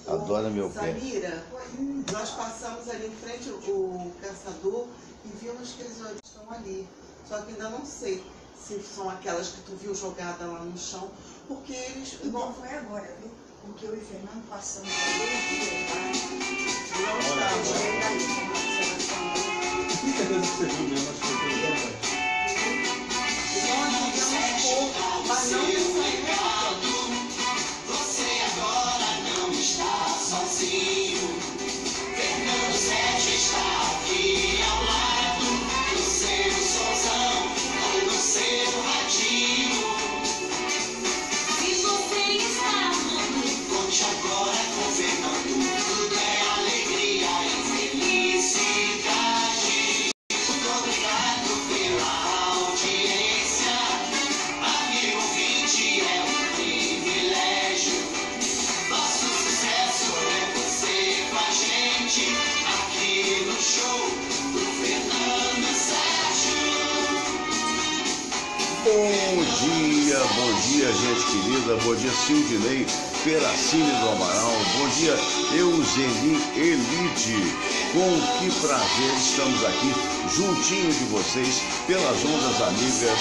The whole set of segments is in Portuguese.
Adora meu pé. Samira, nós passamos ali em frente o caçador e vimos que eles estão ali. Só que ainda não sei se são aquelas que tu viu jogadas lá no chão, porque eles... Não foi agora, viu? Porque eu e o Fernando passamos ali Não estavam. Que certeza que você viu mesmo, acho que foi importante. Nós vimos um pouco, mas não nessa Você agora não está sozinho. Fernando Sete está aqui ao lado do seu solzão ou do seu radinho. Se você está amando, conte agora com o Fernando. Tudo é alegria e felicidade. Muito obrigado pela audiência. Amigo ouvinte, é um privilégio. Nosso sucesso é você com a gente aqui no show do Fernando Sérgio. Bom dia, gente querida. Bom dia, Sildinei Peracini do Amaral. Bom dia, Euseni Elite. Com que prazer estamos aqui juntinho de vocês pelas ondas amigas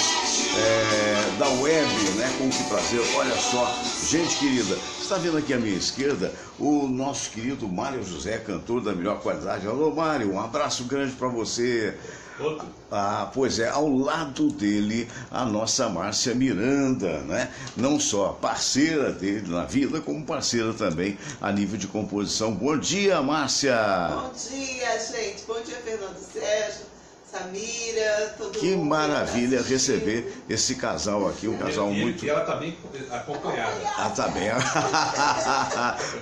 da web, né? Com que prazer. Olha só, gente querida, está vendo aqui à minha esquerda o nosso querido Mário José, cantor da melhor qualidade. Alô, Mário, um abraço grande para você. Outro? Ah, pois é, ao lado dele a nossa Márcia Miranda, né? Não só parceira dele na vida, como parceira também a nível de composição. Bom dia, Márcia! Bom dia, gente. Bom dia, Fernando Sérgio, Samira, todo mundo. Que maravilha receber esse casal aqui, um casal muito... E ela está bem acompanhada. Ah, tá bem.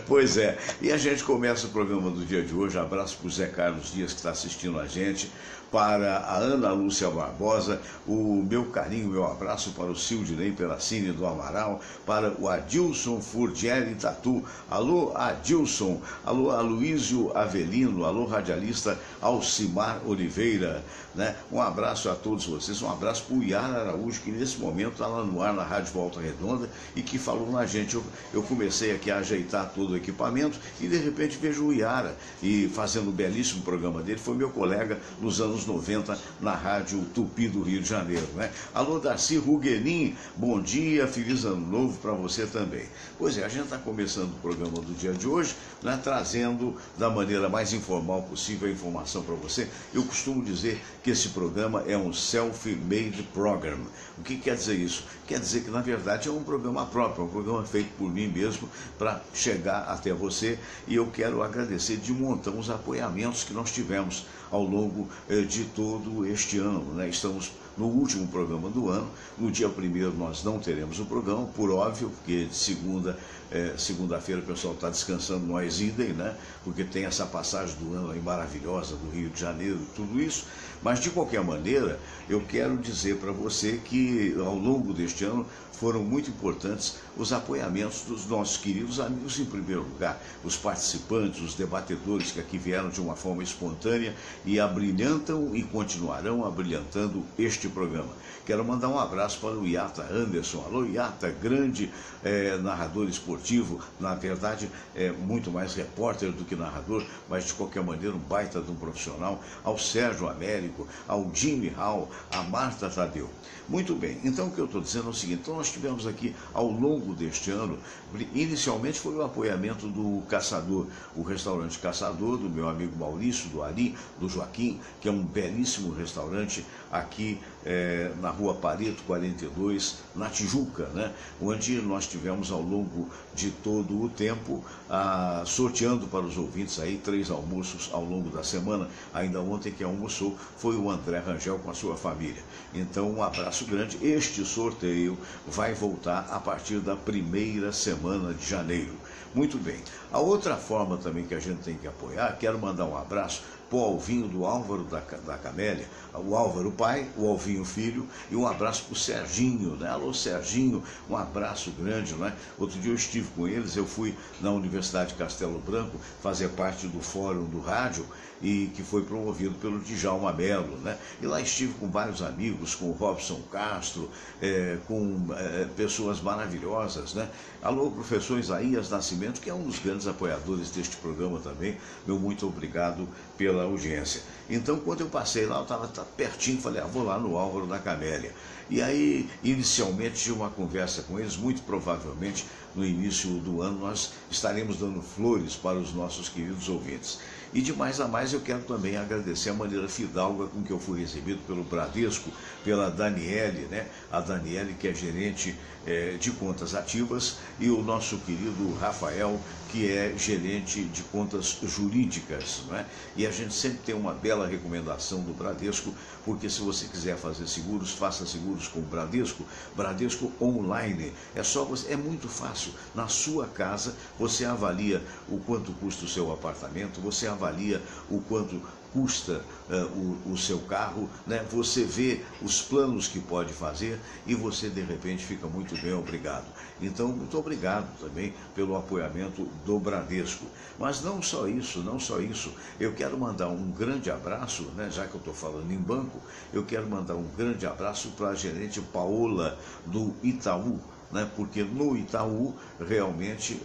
Pois é. E a gente começa o programa do dia de hoje. Abraço para o Zé Carlos Dias, que está assistindo a gente. Para a Ana Lúcia Barbosa, o meu carinho, meu abraço para o Sildinei Peracini do Amaral, para o Adilson Furgieri Tatu, alô Adilson, alô Aloísio Avelino, alô radialista Alcimar Oliveira, né? Um abraço a todos vocês, um abraço para o Iara Araújo, que nesse momento está lá no ar na Rádio Volta Redonda e que falou na gente. Eu comecei aqui a ajeitar todo o equipamento e de repente vejo o Iara e fazendo um belíssimo programa dele, foi meu colega nos anos 90 na Rádio Tupi do Rio de Janeiro, né? Alô, Darcy Ruguenin, bom dia, feliz ano novo para você também. Pois é, a gente está começando o programa do dia de hoje, né, trazendo da maneira mais informal possível a informação para você. Eu costumo dizer que esse programa é um self-made program. O que quer dizer isso? Quer dizer que, na verdade, é um programa próprio, um programa feito por mim mesmo para chegar até você, e eu quero agradecer de montão os apoiamentos que nós tivemos ao longo de todo este ano, né? Estamos no último programa do ano. No dia 1º nós não teremos o programa, por óbvio, porque de segunda-feira o pessoal está descansando, nós idem, né? Porque tem essa passagem do ano aí maravilhosa do Rio de Janeiro, tudo isso. Mas de qualquer maneira, eu quero dizer para você que ao longo deste ano foram muito importantes os apoiamentos dos nossos queridos amigos, em primeiro lugar, os participantes, os debatedores que aqui vieram de uma forma espontânea e abrilhantam e continuarão abrilhantando este programa. Quero mandar um abraço para o Iata Anderson. Alô, Iata, grande narrador esportivo, na verdade muito mais repórter do que narrador, mas de qualquer maneira um baita de um profissional. Ao Sérgio Américo, ao Jimmy Hall, a Marta Tadeu. Muito bem, então o que eu estou dizendo é o seguinte: então nós tivemos aqui ao longo deste ano, inicialmente foi o apoiamento do Caçador, o restaurante Caçador, do meu amigo Maurício, do Ari, do Joaquim, que é um belíssimo restaurante aqui na Rua Pareto 42, na Tijuca, né? Onde nós tivemos ao longo de todo o tempo sorteando para os ouvintes aí 3 almoços ao longo da semana. Ainda ontem quem almoçou foi o André Rangel com a sua família. Então um abraço grande. Este sorteio vai voltar a partir da 1ª semana de janeiro. Muito bem. A outra forma também que a gente tem que apoiar, quero mandar um abraço pro Alvinho do Álvaro da Camélia, o Álvaro pai, o Alvinho filho, e um abraço pro Serginho, né? Alô Serginho, um abraço grande, né? Outro dia eu estive com eles, eu fui na Universidade de Castelo Branco fazer parte do Fórum do Rádio, e que foi promovido pelo Djalma Mello, né? E lá estive com vários amigos, com o Robson Castro, com pessoas maravilhosas, né? Alô, professor Isaías Nascimento, que é um dos grandes apoiadores deste programa também, meu muito obrigado pela audiência. Então, quando eu passei lá, eu estava pertinho, falei, vou lá no Álvaro da Camélia. E aí, inicialmente, tive uma conversa com eles, muito provavelmente, no início do ano, nós estaremos dando flores para os nossos queridos ouvintes. E de mais a mais eu quero também agradecer a maneira fidalga com que eu fui recebido pelo Bradesco, pela Daniele, né? A Daniele, que é gerente de contas ativas, e o nosso querido Rafael, que é gerente de contas jurídicas, né? E a gente sempre tem uma bela recomendação do Bradesco, porque se você quiser fazer seguros, faça seguros com o Bradesco, Bradesco Online. É muito fácil. Na sua casa, você avalia o quanto custa o seu apartamento, você avalia o quanto custa o seu carro, né? Você vê os planos que pode fazer e você de repente fica muito bem, obrigado. Então, muito obrigado também pelo apoiamento do Bradesco. Mas não só isso, eu quero mandar um grande abraço, né? Já que eu estou falando em banco, eu quero mandar um grande abraço para a gerente Paola do Itaú, né? Porque no Itaú realmente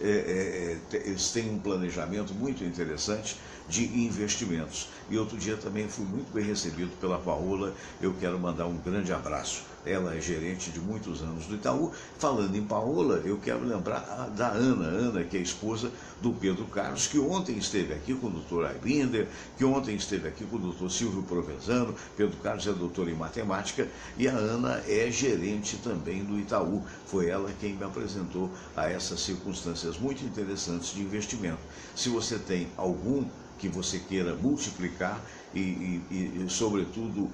eles têm um planejamento muito interessante de investimentos. E outro dia também fui muito bem recebido pela Paola, eu quero mandar um grande abraço. Ela é gerente de muitos anos do Itaú. Falando em Paola, eu quero lembrar da Ana, que é a esposa do Pedro Carlos, que ontem esteve aqui com o doutor Aibinder, que ontem esteve aqui com o doutor Silvio Provenzano. Pedro Carlos é doutor em matemática e a Ana é gerente também do Itaú. Foi ela quem me apresentou a essas circunstâncias muito interessantes de investimento. Se você tem algum que você queira multiplicar e sobretudo,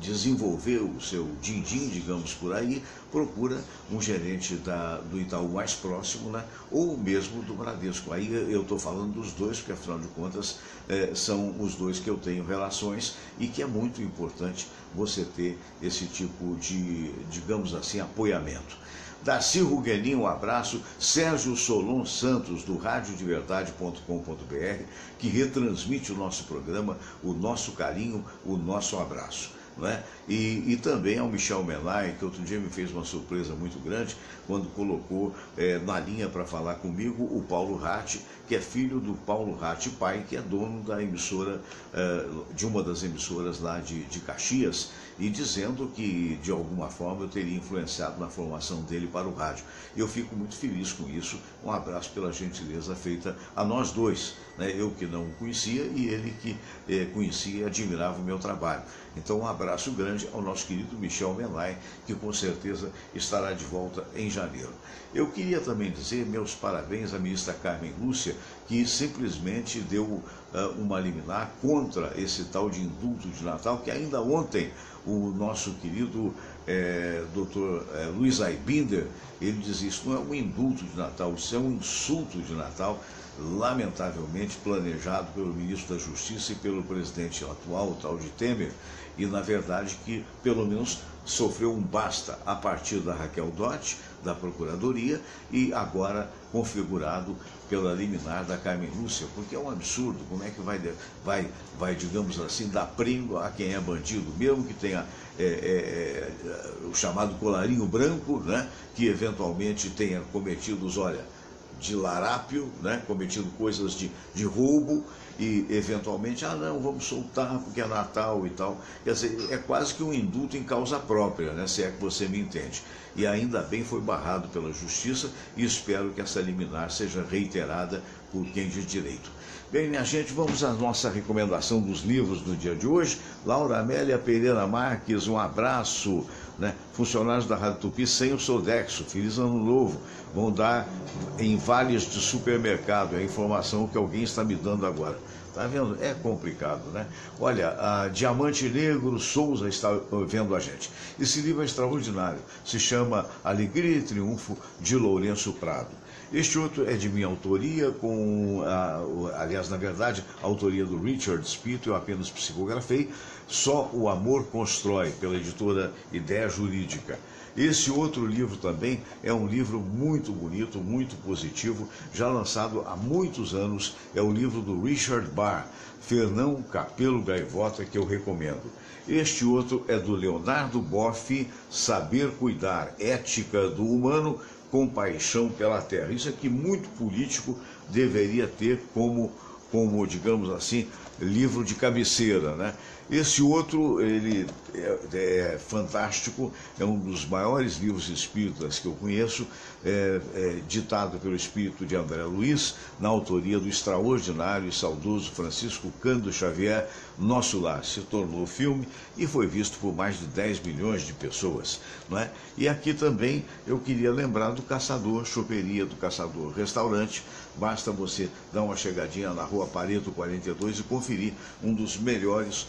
desenvolver o seu din-din, digamos por aí, procura um gerente do Itaú mais próximo, né? Ou mesmo do Bradesco. Aí eu estou falando dos dois, porque afinal de contas são os dois que eu tenho relações e que é muito importante você ter esse tipo de, digamos assim, apoiamento. Darcy Ruguelinho, um abraço. Sérgio Solon Santos, do radiodeverdade.com.br, que retransmite o nosso programa, o nosso carinho, o nosso abraço. Né? E também ao Michel Melay, que outro dia me fez uma surpresa muito grande, quando colocou na linha para falar comigo o Paulo Ratti, que é filho do Paulo Ratti pai, que é dono da emissora, de uma das emissoras lá de Caxias, e dizendo que de alguma forma eu teria influenciado na formação dele para o rádio. Eu fico muito feliz com isso. Um abraço pela gentileza feita a nós dois, né? Eu que não o conhecia e ele que conhecia e admirava o meu trabalho. Então um abraço grande ao nosso querido Michel Melay, que com certeza estará de volta em janeiro. Eu queria também dizer meus parabéns à ministra Carmen Lúcia, que simplesmente deu uma liminar contra esse tal de indulto de Natal, que ainda ontem o nosso querido doutor Luiz Aibinder, ele dizia, isso não é um indulto de Natal, isso é um insulto de Natal, lamentavelmente planejado pelo ministro da Justiça e pelo presidente atual, o tal de Temer, e na verdade que pelo menos sofreu um basta a partir da Raquel Dott, da Procuradoria, e agora configurado pela liminar da Carmen Lúcia, porque é um absurdo. Como é que vai digamos assim, dar prêmio a quem é bandido, mesmo que tenha o chamado colarinho branco, né, que eventualmente tenha cometido, de larápio, né, cometido coisas de roubo, e eventualmente, não, vamos soltar porque é Natal e tal. Quer dizer, é quase que um indulto em causa própria, né, se é que você me entende. E ainda bem foi barrado pela Justiça e espero que essa liminar seja reiterada por quem de direito. Bem, minha gente, vamos à nossa recomendação dos livros do dia de hoje. Laura Amélia Pereira Marques, um abraço, né? Funcionários da Rádio Tupi sem o Sodexo, feliz ano novo, vão dar em vales de supermercado, é a informação que alguém está me dando agora. Tá vendo? É complicado, né? Olha, a Diamante Negro Souza está vendo a gente. Esse livro é extraordinário, se chama Alegria e Triunfo, de Lourenço Prado. Este outro é de minha autoria, aliás, na verdade, a autoria do Richard Spito, eu apenas psicografei, Só o Amor Constrói, pela editora Ideia Jurídica. Esse outro livro também é um livro muito bonito, muito positivo, já lançado há muitos anos, é o livro do Richard Barr, Fernão Capelo Gaivota, que eu recomendo. Este outro é do Leonardo Boff, Saber Cuidar, Ética do Humano, Compaixão pela Terra. Isso aqui muito político deveria ter como digamos assim, livro de cabeceira, né? Esse outro, ele é fantástico, é um dos maiores livros espíritas que eu conheço, ditado pelo espírito de André Luiz, na autoria do extraordinário e saudoso Francisco Cândido Xavier. Nosso Lar se tornou filme e foi visto por mais de 10 milhões de pessoas, não é? E aqui também eu queria lembrar do Caçador, Choperia do Caçador Restaurante. Basta você dar uma chegadinha na Rua Pareto 42 e conferir um dos melhores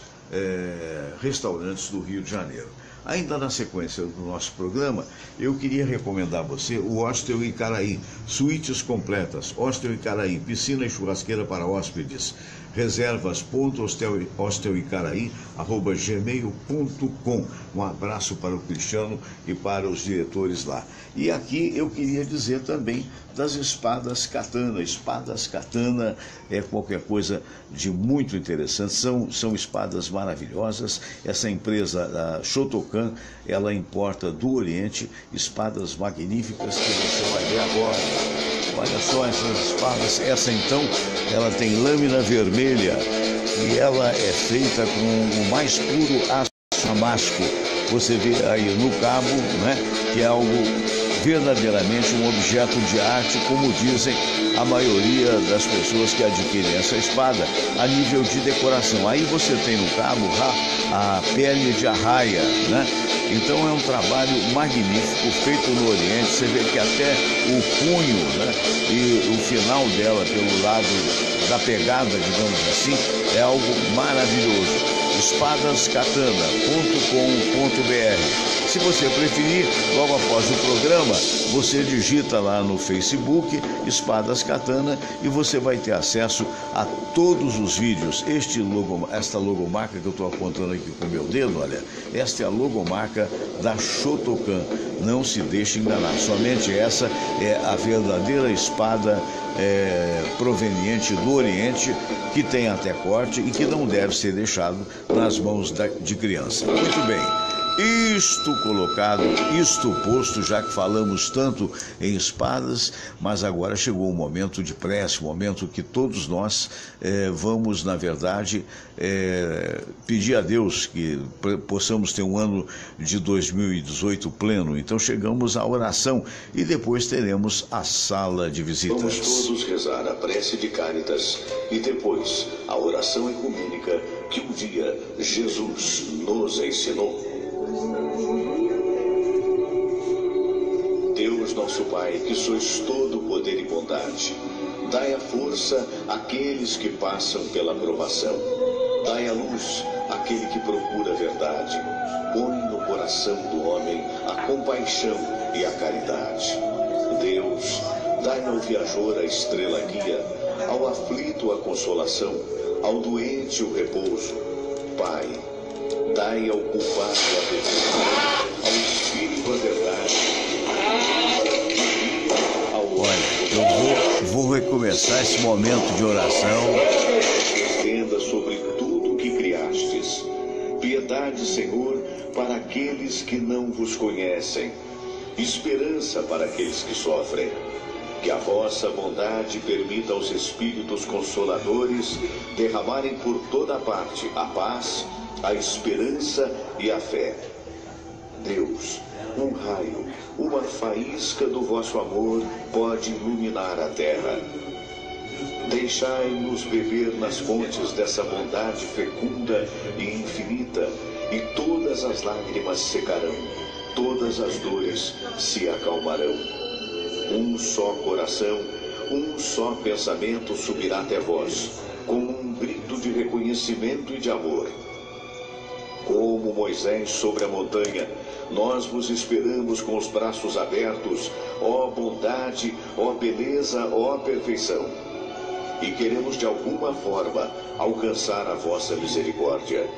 restaurantes do Rio de Janeiro. Ainda na sequência do nosso programa, eu queria recomendar a você o Hostel Icaraí, suítes completas, Hostel Icaraí, piscina e churrasqueira para hóspedes, reservas.hostelicaraí@gmail.com. Um abraço para o Cristiano e para os diretores lá. E aqui eu queria dizer também das espadas katana. Espadas katana é qualquer coisa de muito interessante, são espadas maravilhosas. Essa empresa, a Shotokan, ela importa do Oriente espadas magníficas que você vai ver agora. Olha só essas espadas, essa então, ela tem lâmina vermelha e ela é feita com o mais puro aço damasco. Você vê aí no cabo, né, que é algo verdadeiramente um objeto de arte, como dizem a maioria das pessoas que adquirem essa espada, a nível de decoração. Aí você tem no cabo a pele de arraia, né? Então é um trabalho magnífico, feito no Oriente. Você vê que até o punho, né, e o final dela pelo lado da pegada, digamos assim, é algo maravilhoso. espadascatana.com.br. Se você preferir, logo após o programa, você digita lá no Facebook Espadas Katana e você vai ter acesso a todos os vídeos. Esta logomarca que eu estou apontando aqui com o meu dedo, olha, esta é a logomarca da Shotokan. Não se deixe enganar, somente essa é a verdadeira espada proveniente do Oriente, que tem até corte e que não deve ser deixado nas mãos de criança. Muito bem. Isto colocado, isto posto, já que falamos tanto em espadas, mas agora chegou o momento de prece, o momento que todos nós vamos, na verdade, pedir a Deus que possamos ter um ano de 2018 pleno. Então chegamos à oração e depois teremos a sala de visitas. Vamos todos rezar a prece de Cáritas e depois a oração ecumênica que um dia Jesus nos ensinou. Deus nosso Pai, que sois todo poder e bondade, dai a força àqueles que passam pela provação. Dai a luz àquele que procura a verdade. Põe no coração do homem a compaixão e a caridade. Deus, dai ao viajor a estrela guia, ao aflito a consolação, ao doente o repouso. Pai, dai ao culpado a verdade, ao espírito a verdade. Olha, eu vou recomeçar esse momento de oração. Estenda sobre tudo o que criastes. Piedade, Senhor, para aqueles que não vos conhecem. Esperança para aqueles que sofrem. Que a vossa bondade permita aos Espíritos Consoladores derramarem por toda parte a paz, a esperança e a fé. Deus, um raio, uma faísca do vosso amor pode iluminar a terra. Deixai-nos beber nas fontes dessa bondade fecunda e infinita, e todas as lágrimas secarão, todas as dores se acalmarão. Um só coração, um só pensamento subirá até vós, como um grito de reconhecimento e de amor. Como Moisés sobre a montanha, nós vos esperamos com os braços abertos, ó bondade, ó beleza, ó perfeição. E queremos de alguma forma alcançar a vossa misericórdia.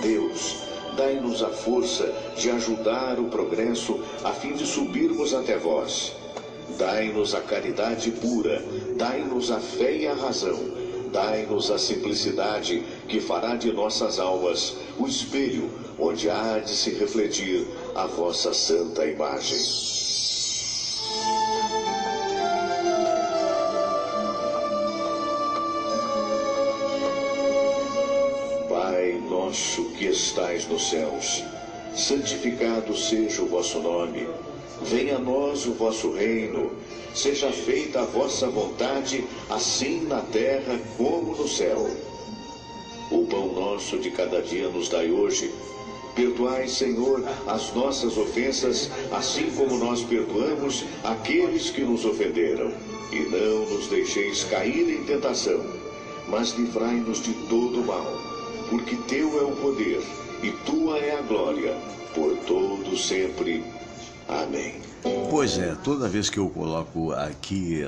Deus, dai-nos a força de ajudar o progresso a fim de subirmos até vós. Dai-nos a caridade pura, dai-nos a fé e a razão, dai-nos a simplicidade que fará de nossas almas o espelho onde há de se refletir a vossa santa imagem. Pai nosso que estais nos céus, santificado seja o vosso nome. Venha a nós o vosso reino, seja feita a vossa vontade, assim na terra como no céu. O pão nosso de cada dia nos dai hoje. Perdoai, Senhor, as nossas ofensas, assim como nós perdoamos aqueles que nos ofenderam. E não nos deixeis cair em tentação, mas livrai-nos de todo mal, porque teu é o poder e tua é a glória, por todo sempre. Amém. Pois é, toda vez que eu coloco aqui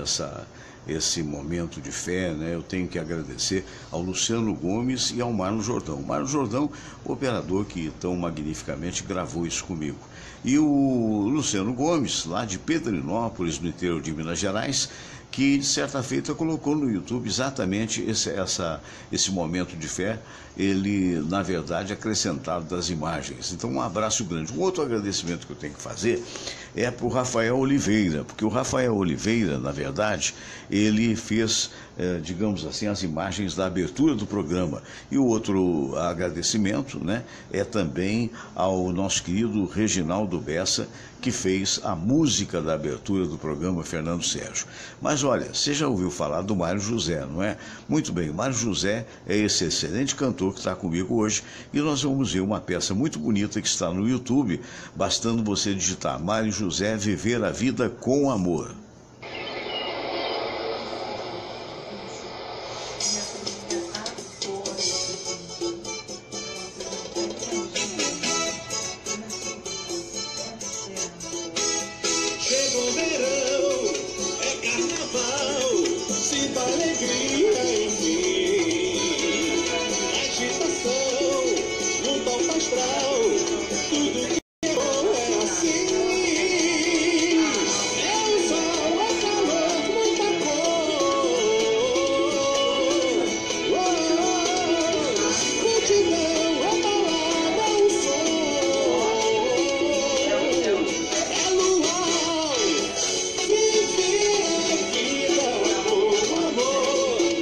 esse momento de fé, né, eu tenho que agradecer ao Luciano Gomes e ao Marlon Jordão. Marlon Jordão, o operador que tão magnificamente gravou isso comigo. E o Luciano Gomes, lá de Pedrinópolis, no interior de Minas Gerais, que de certa feita colocou no YouTube exatamente esse momento de fé, ele na verdade acrescentado das imagens. Então um abraço grande. Um outro agradecimento que eu tenho que fazer é para o Rafael Oliveira, porque o Rafael Oliveira, na verdade, ele fez, digamos assim, as imagens da abertura do programa. E o outro agradecimento, né, é também ao nosso querido Reginaldo Bessa, que fez a música da abertura do programa Fernando Sérgio. Mas olha, você já ouviu falar do Mário José, não é? Muito bem, o Mário José é esse excelente cantor que está comigo hoje e nós vamos ver uma peça muito bonita que está no YouTube, bastando você digitar Mário José, Viver a Vida com Amor. Amor.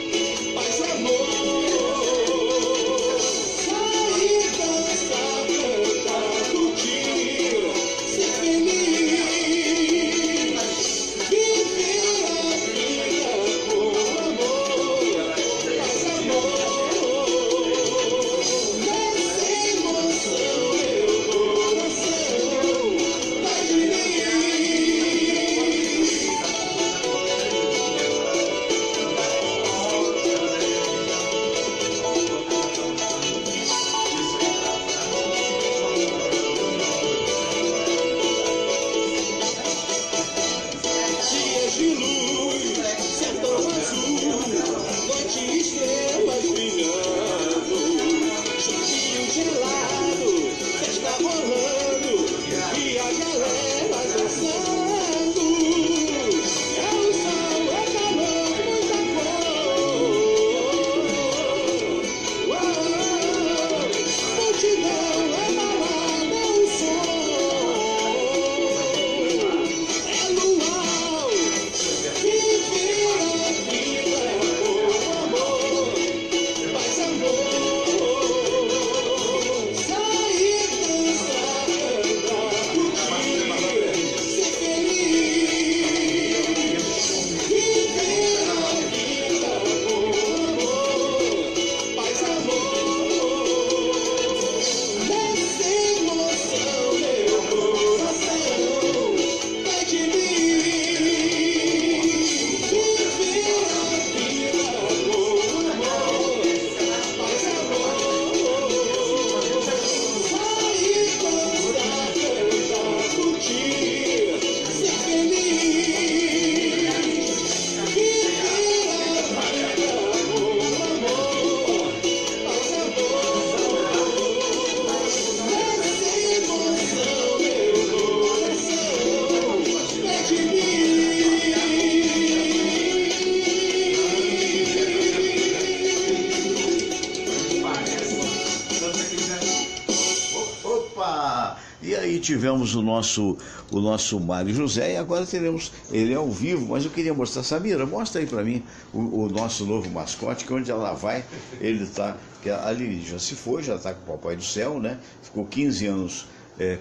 tivemos o nosso Mário José e agora teremos ele ao vivo, mas eu queria mostrar, Samira, mostra aí para mim o nosso novo mascote, que onde ela vai, ele está, que ali já se foi, já está com o Papai do Céu, né? Ficou 15 anos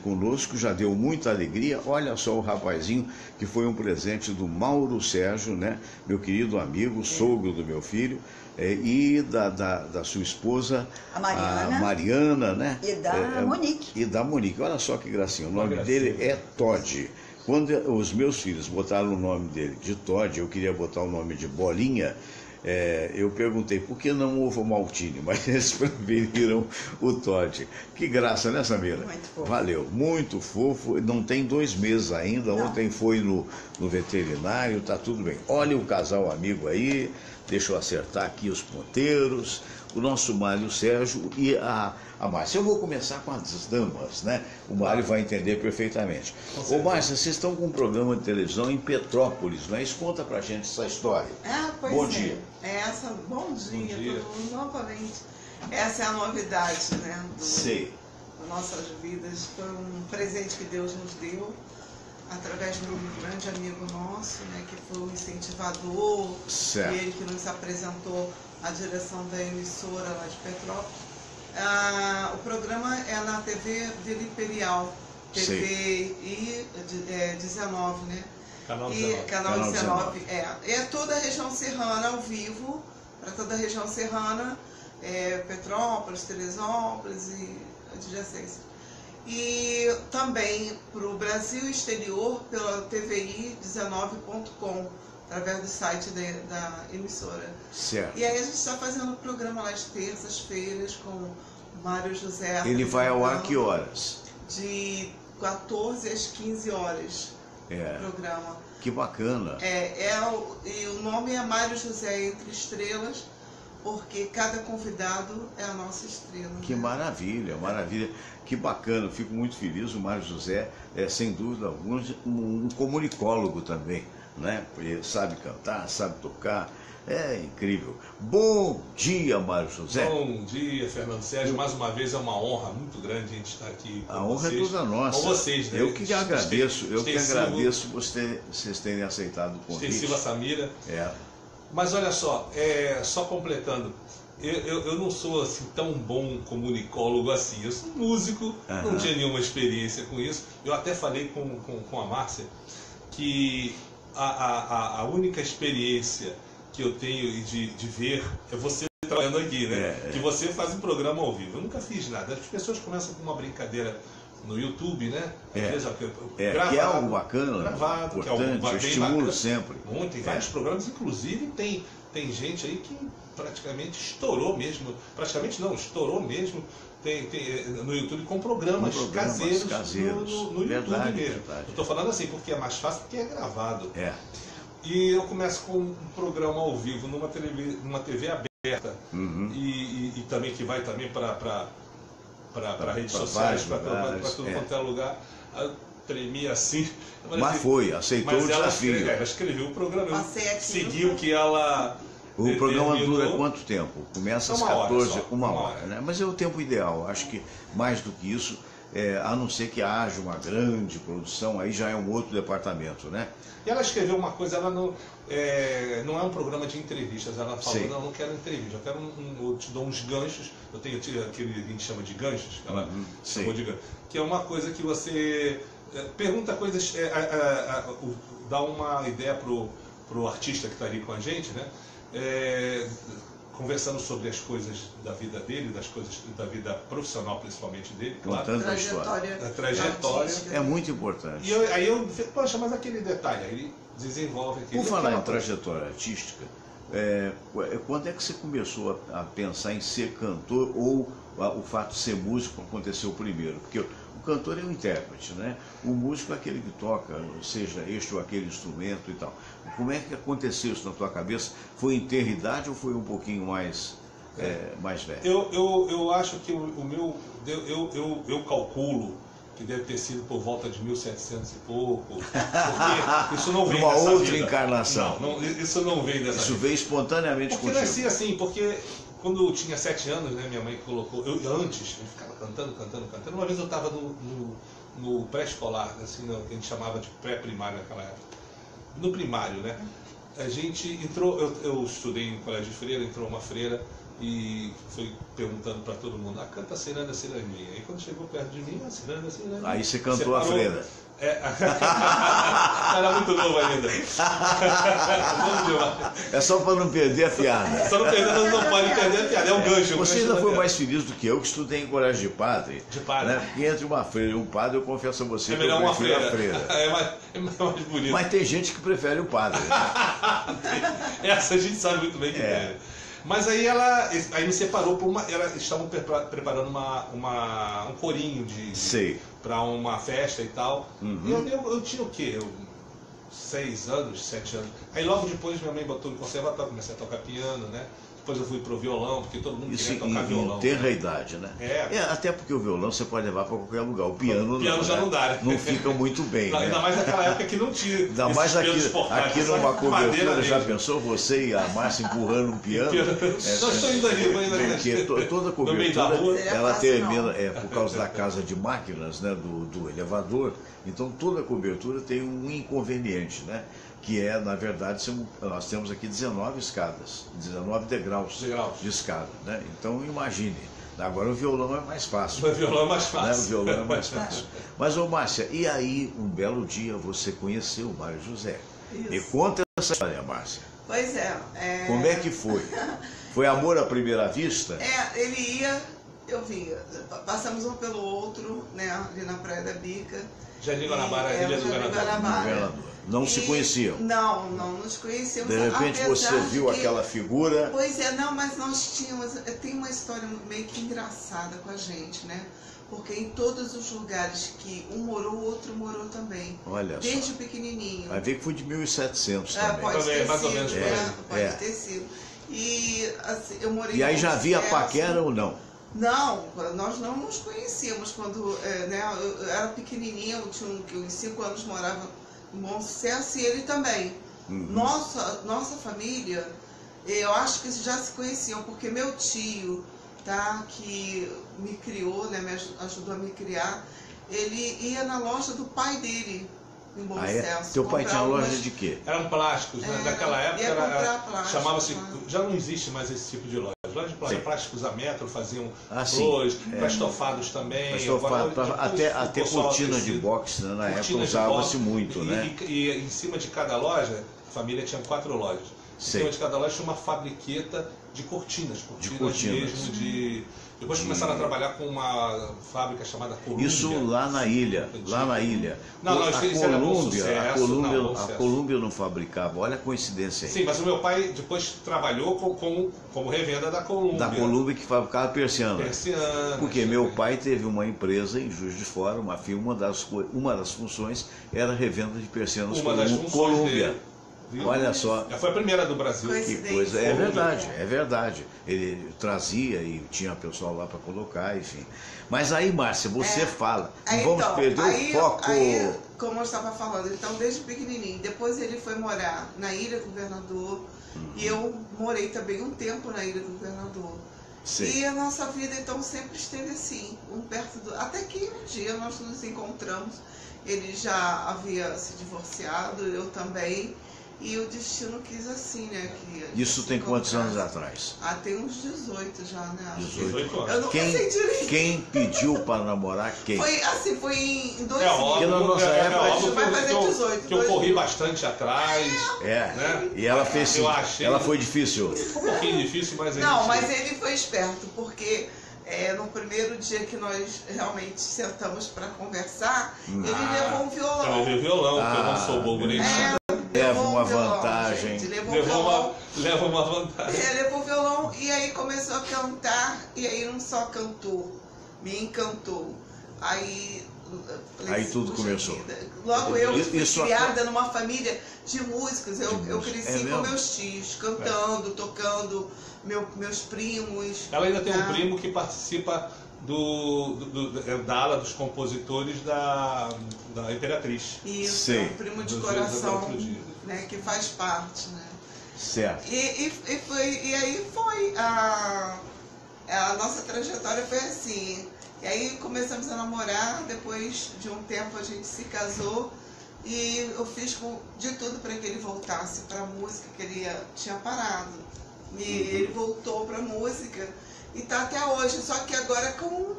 conosco, já deu muita alegria. Olha só o rapazinho, que foi um presente do Mauro Sérgio, né? Meu querido amigo, sogro do meu filho, e da sua esposa, A Mariana, né? E da Monique. E da Monique. Olha só que gracinha. O nome dele é Todd. Quando os meus filhos botaram o nome dele de Todd, eu queria botar o nome de Bolinha. Eu perguntei por que não ovo maltine, mas eles preferiram o Todd. Que graça, né, Samira? Muito fofo. Valeu, muito fofo. Não tem 2 meses ainda. Não. Ontem foi no veterinário, tá tudo bem. Olha o casal amigo aí. Deixa eu acertar aqui os ponteiros. O nosso Mário Sérgio e a Márcia. Eu vou começar com as damas, né? O Mário vai entender perfeitamente. Ô, Márcia, vocês estão com um programa de televisão em Petrópolis, não é isso? Conta pra gente essa história. Pois Bom é. dia. Bom dia, Bom dia. todo mundo novamente. Essa é a novidade, né? Sei. Das nossas vidas. Foi um presente que Deus nos deu, através de um grande amigo nosso, né? Que foi o incentivador, Certo. e ele que nos apresentou a direção da emissora lá de Petrópolis. O programa é na TV Vila Imperial, TV 19, né? Canal E 19. Canal 19, é toda a região serrana ao vivo, para toda a região serrana, Petrópolis, Teresópolis e adjacência. E também para o Brasil e exterior pela TVI19.com, através do site da emissora. Certo. E aí a gente está fazendo o programa lá às terças-feiras com o Mário José. Ele vai ao ar que horas? De 14 às 15 horas. Programa. Que bacana. E o nome é Mário José Entre Estrelas, porque cada convidado é a nossa estrela. Que né? maravilha, maravilha. Que bacana, fico muito feliz. O Mário José é, sem dúvida alguma, um comunicólogo também, né? Ele sabe cantar, sabe tocar, é incrível. Bom dia, Mário José. Bom dia, Fernando Sérgio. Mais uma vez é uma honra muito grande a gente estar aqui com A honra vocês. é toda nossa. Com vocês, né? Eu que agradeço, Extensivo- vocês terem aceitado o convite. Extensiva Samira. É. Mas olha só, só completando, eu não sou assim tão bom comunicólogo assim. Eu sou músico, não tinha nenhuma experiência com isso. Eu até falei com a Márcia que a única experiência que eu tenho de ver é você trabalhando aqui, né? Que você faz um programa ao vivo. Eu nunca fiz nada. As pessoas começam com uma brincadeira no YouTube, né? Às vezes, Que é algo bacana, gravado, importante, eu estimulo sempre. Muito, tem vários programas, inclusive tem gente aí que praticamente estourou mesmo, praticamente não, estourou mesmo, tem no YouTube com programas caseiros no Verdade, YouTube mesmo. verdade. Eu estou falando assim porque é mais fácil, porque é gravado. É. E eu começo com um programa ao vivo numa TV aberta e também que vai também para redes sociais, para tudo quanto é lugar. Eu tremia assim. Mas aceitou o desafio. Ela escreveu o programa, eu Passei aqui segui o que ela. O programa determinou. dura quanto tempo? Começa às Uma hora 14, só, uma uma hora, hora. né? Mas é o tempo ideal. Acho que mais do que isso, a não ser que haja uma grande produção, aí já é um outro departamento, né? E ela escreveu uma coisa, ela não é um programa de entrevistas, ela falou, Sim. não quero entrevista, eu quero eu te dou uns ganchos, eu tenho aquele que a gente chama de ganchos, que ela chamou de ganchos, que é uma coisa que você pergunta coisas, dá uma ideia pro artista que está ali com a gente, né? Conversando sobre as coisas da vida dele, das coisas da vida profissional, principalmente dele, claro. Contando a história. A trajetória. artística. É muito importante. E aí eu poxa, mas aquele detalhe, aí ele desenvolve aquele. Por falar em aquela coisa. trajetória artística, quando é que você começou a pensar em ser cantor ou o fato de ser músico aconteceu primeiro? Porque o cantor é o intérprete, né? O músico é aquele que toca, seja este ou aquele instrumento e tal. Como é que aconteceu isso na tua cabeça? Foi em ter idade ou foi um pouquinho mais velho? Eu acho que o meu. Eu calculo que deve ter sido por volta de 1700 e pouco. Porque isso não vem Uma dessa outra vida. encarnação. Não, isso não vem dessa Isso vida. veio espontaneamente Porque contigo. nasci assim, porque quando eu tinha 7 anos, né, minha mãe colocou. Eu ficava cantando. Uma vez eu estava no pré-escolar, assim, que a gente chamava de pré-primário naquela época. No primário, né? A gente entrou, eu estudei em colégio de freira, entrou uma freira e foi perguntando para todo mundo, canta Ciranda, Cirandinha. E quando chegou perto de mim, Ciranda, Cirandinha. Aí você cantou a freira. Era muito novo ainda. É só para não perder a piada. Só não pode perder a piada, é um gancho. Você ainda foi mais feliz do que eu, que estudei em colégio de padre. De padre. Né? Porque entre uma freira e um padre, eu confesso a você que melhor eu uma prefiro freira. a freira. É mais bonito. Mas tem gente que prefere o padre. Essa a gente sabe muito bem que tem. Mas aí aí me separou por estavam preparando um corinho para uma festa e tal. Uhum. E eu tinha o quê? 6 anos, 7 anos. Aí logo depois minha mãe botou no conservatório, comecei a tocar piano, né? Depois eu fui pro violão, porque todo mundo queria tocar violão. Isso tenra idade, né? Até porque o violão você pode levar para qualquer lugar. O piano não, já não dá, né? Não fica muito bem. Ainda mais naquela época que não tinha. Ainda mais aqui numa cobertura, já pensou você e a Márcia empurrando um piano? Nós estou indo ali, porque toda cobertura ela termina, por causa da casa de máquinas, né, do elevador, então toda cobertura tem um inconveniente, né? Que na verdade, nós temos aqui 19 escadas, 19 degraus de escada, né? Então imagine, agora o violão é mais fácil. O violão é mais fácil. Né? O violão é mais fácil. Mas, Márcia, e aí um belo dia você conheceu o Mário José? Isso. Me conta essa história, Márcia. Pois Como é que foi? Foi amor à primeira vista? Ele ia, eu via. Passamos um pelo outro, né, ali na Praia da Bica. Jardim Guanabara, Ilha do Governador. Não se conheciam? Não nos conhecíamos. De repente você viu aquela figura. Pois mas nós tínhamos. Tem uma história meio que engraçada com a gente, né? Porque em todos os lugares que um morou, o outro morou também. Olha só. Desde pequenininho. Vai ver que foi de 1700 também. Pode ter mais sido, ou menos pode ter sido. E assim, eu morei. E aí já havia paquera ou não? Não, nós não nos conhecíamos quando eu era pequenininha, eu tinha uns 5 anos, morava em Bom Sucesso e ele também. Uhum. Nossa família, eu acho que já se conheciam, porque meu tio, que me criou, né, me ajudou a me criar, ele ia na loja do pai dele, em Bom Sucesso. Teu pai tinha loja de quê? Eram plásticos, né? Naquela época chamava-se, já não existe mais esse tipo de loja. Lojas de plásticos a metro faziam flores, para estofados também. Até cortina de boxe, né? Na época usava-se muito, né? E em cima de cada loja, a família tinha 4 lojas. Em cima de cada loja tinha uma fabriqueta de cortinas. Mesmo Depois começaram a trabalhar com uma fábrica chamada Colômbia. Isso lá na ilha. A Colômbia não fabricava, olha a coincidência aí. Sim, mas o meu pai depois trabalhou como revenda da Colômbia. Da Colômbia que fabricava persianas. Porque meu pai teve uma empresa em Juiz de Fora, uma das funções era revenda de persianas Colômbia. Olha só. Foi a primeira do Brasil. Que coisa. É verdade. Ele trazia e tinha pessoal lá para colocar, enfim. Mas aí, Márcia, você fala. Não vamos perder o foco. Como eu estava falando, então desde pequenininho. Depois ele foi morar na Ilha do Governador. E eu morei também um tempo na Ilha do Governador. Sim. E a nossa vida então sempre esteve assim, um perto do. Até que um dia nós nos encontramos. Ele já havia se divorciado, eu também. E o destino quis assim, né? Isso tem quantos anos atrás? Tem uns 18 já, né? 18 anos. Eu não sei direito. Quem pediu para namorar quem? Foi em 2000. Porque na nossa época vai fazer 18. Que eu corri bastante atrás. Né? E ela fez sim. Ela foi difícil. Um pouquinho difícil, mas não, mas ele foi esperto, porque no primeiro dia que nós realmente sentamos para conversar, ele levou um violão. Eu levei violão, porque eu não sou bobo nem nada. Leva uma vantagem. Leva uma vantagem. Levou o violão e aí começou a cantar. E aí não só cantou, me encantou. Aí tudo começou. Logo eu fui criada numa família de músicos. Eu cresci com meus tios, cantando, tocando, meus primos. Ela ainda tem um primo que participa da ala dos compositores da Imperatriz. Isso, é um primo de coração, né, que faz parte, né? Certo. E aí foi a nossa trajetória foi assim. E aí começamos a namorar, depois de um tempo a gente se casou e eu fiz de tudo para que ele voltasse para a música, que ele tinha parado. E ele voltou para a música e está até hoje, só que agora com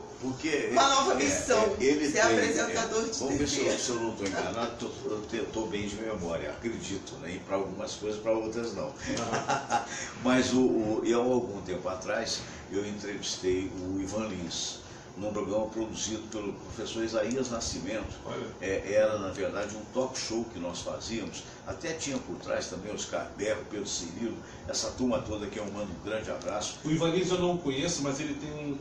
uma nova missão, ser apresentador de Vamos TV. ver se eu não estou enganado, eu estou bem de memória, acredito, né? E para algumas coisas, para outras não. Mas eu, há algum tempo atrás, eu entrevistei o Ivan Lins, num programa produzido pelo professor Isaías Nascimento. Era, na verdade, um talk show que nós fazíamos. Até tinha por trás também Oscar Berro, Pedro Cirilo, essa turma toda que eu mando um grande abraço. O Ivan Lins eu não conheço, mas ele tem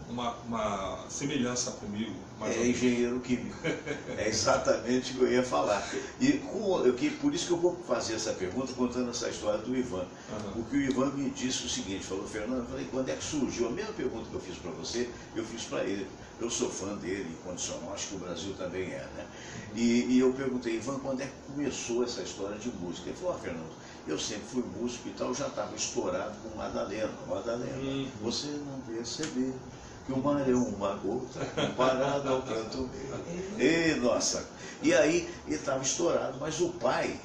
uma semelhança comigo. É engenheiro químico. É exatamente o que eu ia falar. E por isso que eu vou fazer essa pergunta contando essa história do Ivan. Porque o Ivan me disse o seguinte, falou: Fernando, eu falei, quando é que surgiu? A mesma pergunta que eu fiz para você, eu fiz para ele. Eu sou fã dele, incondicional, acho que o Brasil também é, né? E eu perguntei, Ivan, quando é que começou essa história de música? Ele falou: Fernando, eu sempre fui músico e tal, já estava estourado com Madalena. Madalena, você não percebeu que o mar é uma gota comparado ao canto meu. E, nossa! E aí, ele estava estourado, mas o pai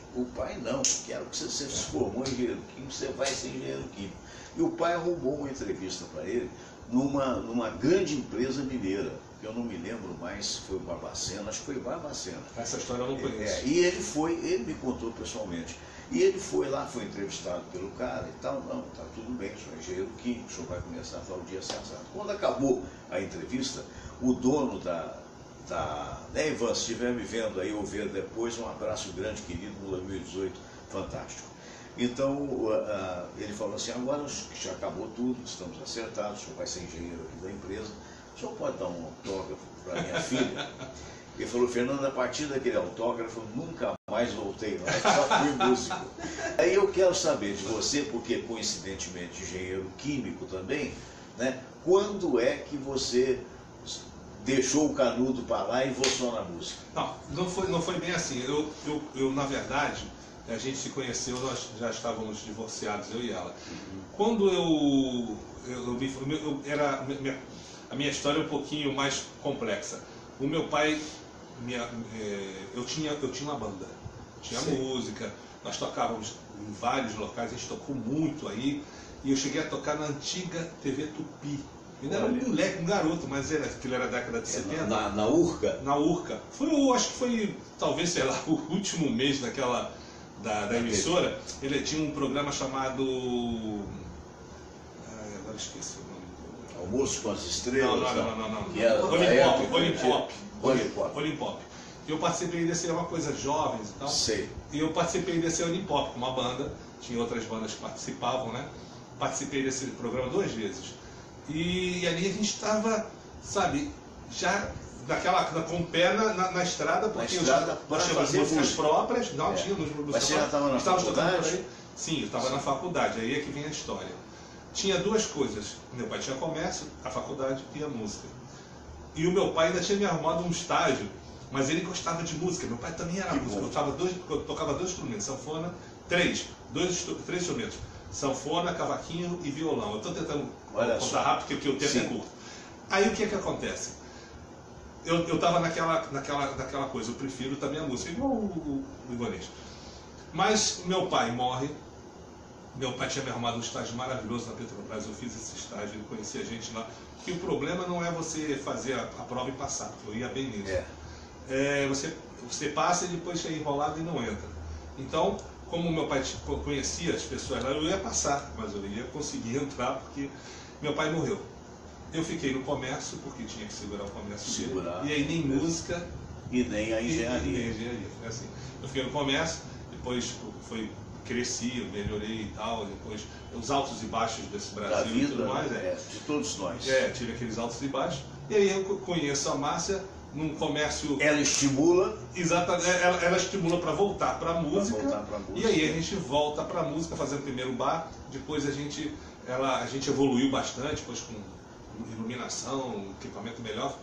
não, quero que você se formou em engenheiro químico, você vai ser engenheiro químico. E o pai arrumou uma entrevista para ele numa grande empresa mineira, que eu não me lembro mais se foi Barbacena, acho que foi Barbacena. Essa história eu não conheço. E ele me contou pessoalmente. E ele foi lá, foi entrevistado pelo cara e tal, não, tá tudo bem, sou engenheiro químico, o senhor vai começar a tal dia sensado. Quando acabou a entrevista, o dono né, Ivan, se estiver me vendo aí ou ver depois, um abraço grande, querido, no 2018, fantástico. Então, ele falou assim, agora que já acabou tudo, estamos acertados, o senhor vai ser engenheiro aqui da empresa, o senhor pode dar um autógrafo para minha filha? Ele falou, Fernando, a partir daquele autógrafo, nunca mais voltei lá, só fui músico. Aí eu quero saber de você, porque coincidentemente engenheiro químico também, né? Quando é que você deixou o canudo para lá e voltou na música? Não foi bem assim. Eu, na verdade, a gente se conheceu, nós já estávamos divorciados, eu e ela. Quando a minha história é um pouquinho mais complexa. O meu pai, eu tinha uma banda, tinha música, nós tocávamos em vários locais, a gente tocou muito aí, e eu cheguei a tocar na antiga TV Tupi. Eu era um moleque, um garoto, mas aquilo era a década de 70. Na Urca? Na Urca. Acho que foi, talvez, sei lá, o último mês da emissora. Ele tinha um programa chamado... agora esqueci o nome. Almoço com as Estrelas? Não. Olimpop. Eu participei desse, é uma coisa jovens e tal. Sei. E eu participei desse Olimpop com uma banda, tinha outras bandas que participavam, né? Participei desse programa 2 vezes. E ali a gente estava, sabe, já com o pé na estrada, porque nós tínhamos músicas próprias, tínhamos músicas. Mas você já estava na faculdade? Sim, eu estava na faculdade, aí é que vem a história. Tinha 2 coisas, meu pai tinha comércio, a faculdade e a música. E o meu pai ainda tinha me arrumado um estágio, mas ele gostava de música, meu pai também era músico, eu tocava 2 instrumentos, sanfona, 3 instrumentos, sanfona, cavaquinho e violão. Eu estou tentando contar rápido, porque o tempo é curto. Aí o que é que acontece? Eu estava naquela coisa, eu prefiro também a música, igual o Ivanês. Mas meu pai morre, meu pai tinha me arrumado um estágio maravilhoso na Petrobras, eu fiz esse estágio, eu conheci a gente lá. Que o problema não é você fazer a prova e passar, porque eu ia bem nisso. Você passa e depois é enrolado e não entra. Então, como meu pai conhecia as pessoas lá, eu ia passar, mas eu ia conseguir entrar porque meu pai morreu. Eu fiquei no comércio, porque tinha que segurar o comércio dele. E aí nem música e nem a engenharia. Nem a engenharia. Foi assim. Eu fiquei no comércio, depois cresci, eu melhorei e tal, depois os altos e baixos desse Brasil vida, e tudo mais. de todos nós. Tive aqueles altos e baixos. E aí eu conheço a Márcia num comércio... Ela estimula? Exatamente, ela estimula para voltar para a música. E aí a gente volta para a música, fazendo primeiro bar, depois a gente evoluiu bastante, depois com iluminação, equipamento melhor,